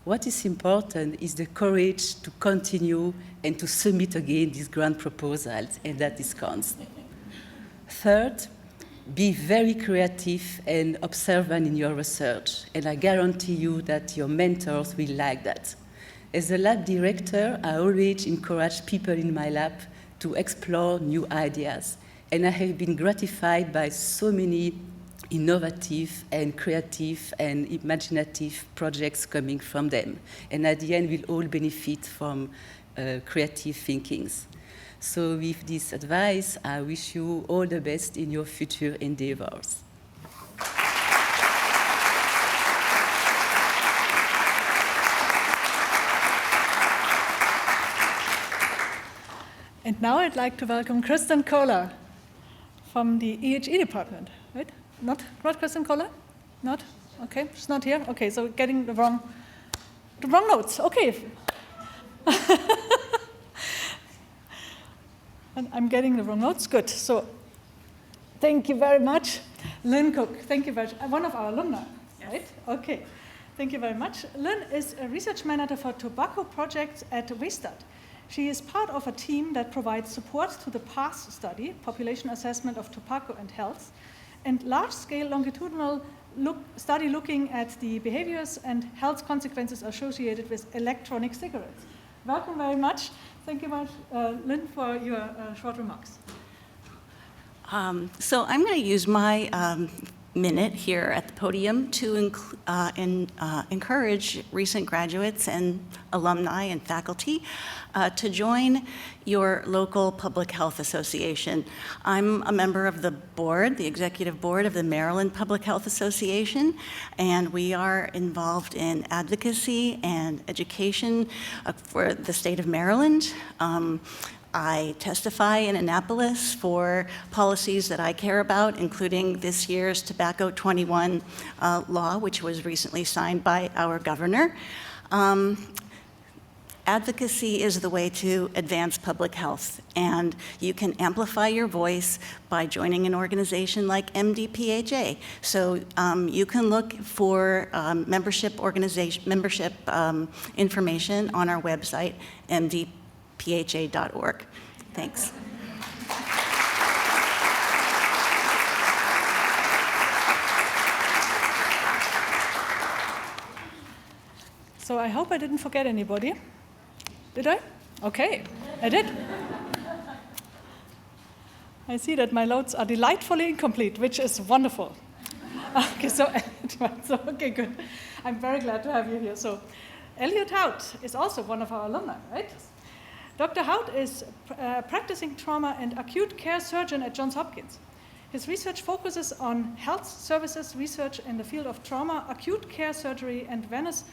What is important is the courage to continue and to submit again these grand proposals, and that is counts. Third, be very creative and observant in your research, and I guarantee you that your mentors will like that. As a lab director, I always encourage people in my lab to explore new ideas, and I have been gratified by so many innovative and creative and imaginative projects coming from them. And at the end, we'll all benefit from creative thinkings. So with this advice, I wish you all the best in your future endeavors. And now I'd like to welcome Kristen Kohler from the EHE department, right? Not Kristen Kohler? Not? Okay, she's not here. Okay, so getting the wrong notes. Okay. And I'm getting the wrong notes. Good. So thank you very much. Lynn Cook, thank you very much. One of our alumni, yes. Right? Okay. Thank you very much. Lynn is a research manager for tobacco projects at WSTAT. She is part of a team that provides support to the PASS study, Population Assessment of Tobacco and Health, and large-scale longitudinal study looking at the behaviors and health consequences associated with electronic cigarettes. Welcome very much. Thank you very much, Lynn, for your short remarks. So I'm going to use my minute here at the podium to encourage recent graduates and alumni and faculty to join your local public health association. I'm a member of the board, the executive board of the Maryland Public Health Association, and we are involved in advocacy and education for the state of Maryland. I testify in Annapolis for policies that I care about, including this year's Tobacco 21 law, which was recently signed by our governor. Advocacy is the way to advance public health, and you can amplify your voice by joining an organization like MDPHA. So you can look for membership information on our website, mdpha.org. Thanks. So I hope I didn't forget anybody. Did I? Okay, I did. I see that my notes are delightfully incomplete, which is wonderful. Okay, so okay, good. I'm very glad to have you here. So Elliot Hout is also one of our alumni, right? Dr. Hout is a practicing trauma and acute care surgeon at Johns Hopkins. His research focuses on health services research in the field of trauma, acute care surgery, and venous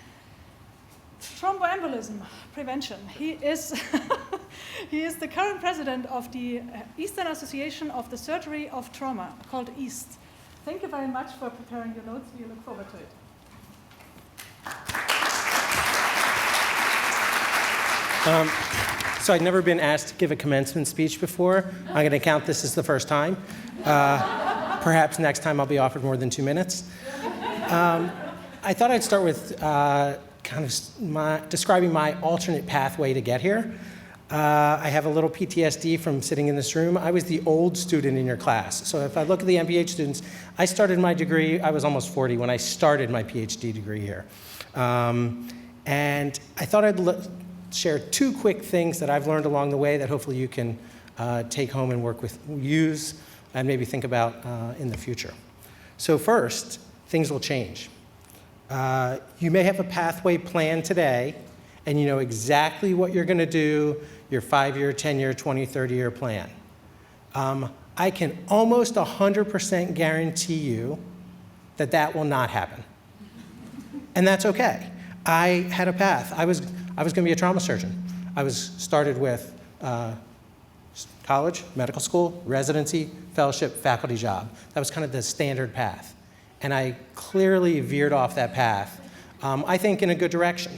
thromboembolism prevention. He is the current president of the Eastern Association of the Surgery of Trauma, called EAST. Thank you very much for preparing your notes. We look forward to it. So I'd never been asked to give a commencement speech before. I'm going to count this as the first time. Perhaps next time I'll be offered more than 2 minutes. I thought I'd start with describing my alternate pathway to get here. I have a little PTSD from sitting in this room. I was the old student in your class. So if I look at the MPH students, I started my degree, I was almost 40 when I started my PhD degree here. And I thought I'd share 2 quick things that I've learned along the way that hopefully you can take home and use, and maybe think about in the future. So first, things will change. You may have a pathway plan today, and you know exactly what you're going to do, your 5-year, 10-year, 20, 30-year plan. I can almost 100% guarantee you that that will not happen. And that's okay. I had a path. I was going to be a trauma surgeon. I was started with college, medical school, residency, fellowship, faculty job. That was kind of the standard path. And I clearly veered off that path, I think in a good direction.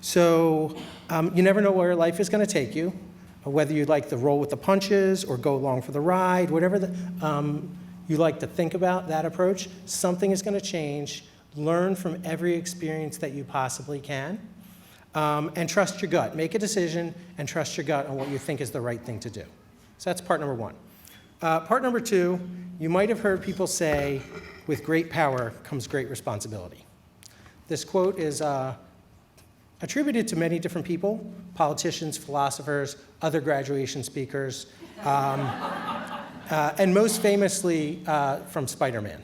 So you never know where life is going to take you, whether you like the roll with the punches or go along for the ride, whatever you like to think about that approach, something is going to change. Learn from every experience that you possibly can, and trust your gut. Make a decision and trust your gut on what you think is the right thing to do. So that's part number one. Part number two, you might have heard people say, with great power comes great responsibility. This quote is attributed to many different people, politicians, philosophers, other graduation speakers, and most famously from Spider-Man.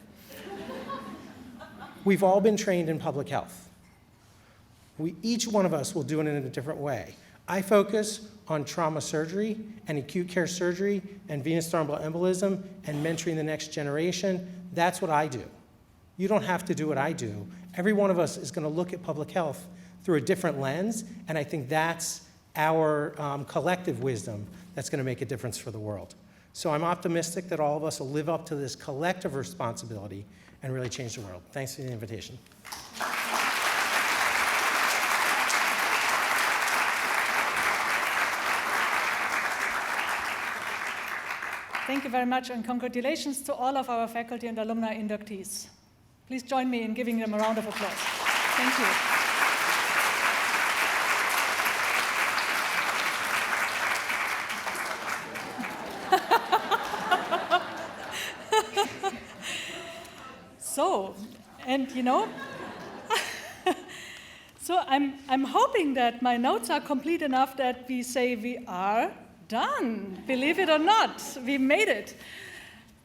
We've all been trained in public health. Each one of us will do it in a different way. I focus on trauma surgery and acute care surgery and venous thromboembolism and mentoring the next generation. That's what I do. You don't have to do what I do. Every one of us is going to look at public health through a different lens, and I think that's our collective wisdom that's going to make a difference for the world. So I'm optimistic that all of us will live up to this collective responsibility and really change the world. Thanks for the invitation. Thank you very much, and congratulations to all of our faculty and alumni inductees. Please join me in giving them a round of applause. Thank you. So, and you know, so I'm hoping that my notes are complete enough that we say we are done. Believe it or not, we made it.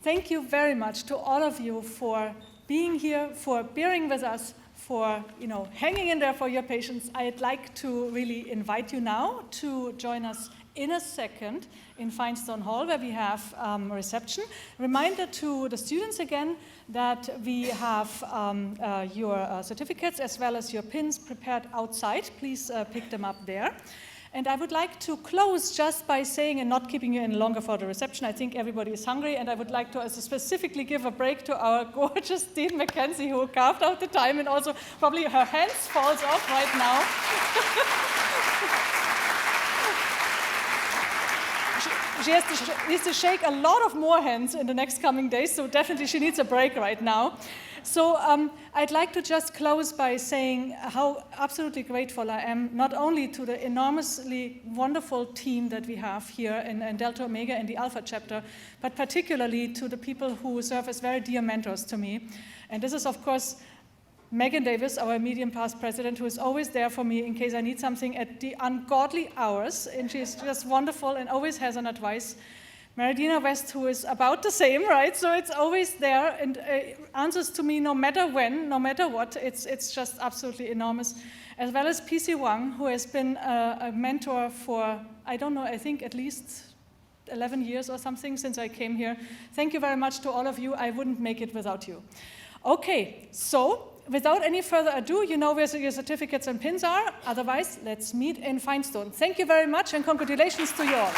Thank you very much to all of you for being here, for bearing with us, for hanging in there for your patience. I'd like to really invite you now to join us in a second in Feinstone Hall, where we have a reception. Reminder to the students again that we have your certificates as well as your pins prepared outside. Please pick them up there. And I would like to close just by saying, and not keeping you in longer for the reception, I think everybody is hungry, and I would like to specifically give a break to our gorgeous Dean Mackenzie, who carved out the time, and also probably her hands falls off right now. She needs to shake a lot of more hands in the next coming days, so definitely she needs a break right now. So I'd like to just close by saying how absolutely grateful I am, not only to the enormously wonderful team that we have here in Delta Omega and the Alpha chapter, but particularly to the people who serve as very dear mentors to me. And this is, of course, Megan Davis, our medium past president, who is always there for me in case I need something at the ungodly hours, and she's just wonderful and always has an advice. Meridina West, who is about the same, right? So it's always there and answers to me no matter when, no matter what. It's just absolutely enormous. As well as PC Wang, who has been a mentor for, I don't know, I think at least 11 years or something since I came here. Thank you very much to all of you. I wouldn't make it without you. Okay, so without any further ado, you know where your certificates and pins are. Otherwise, let's meet in Feinstone. Thank you very much, and congratulations to you all.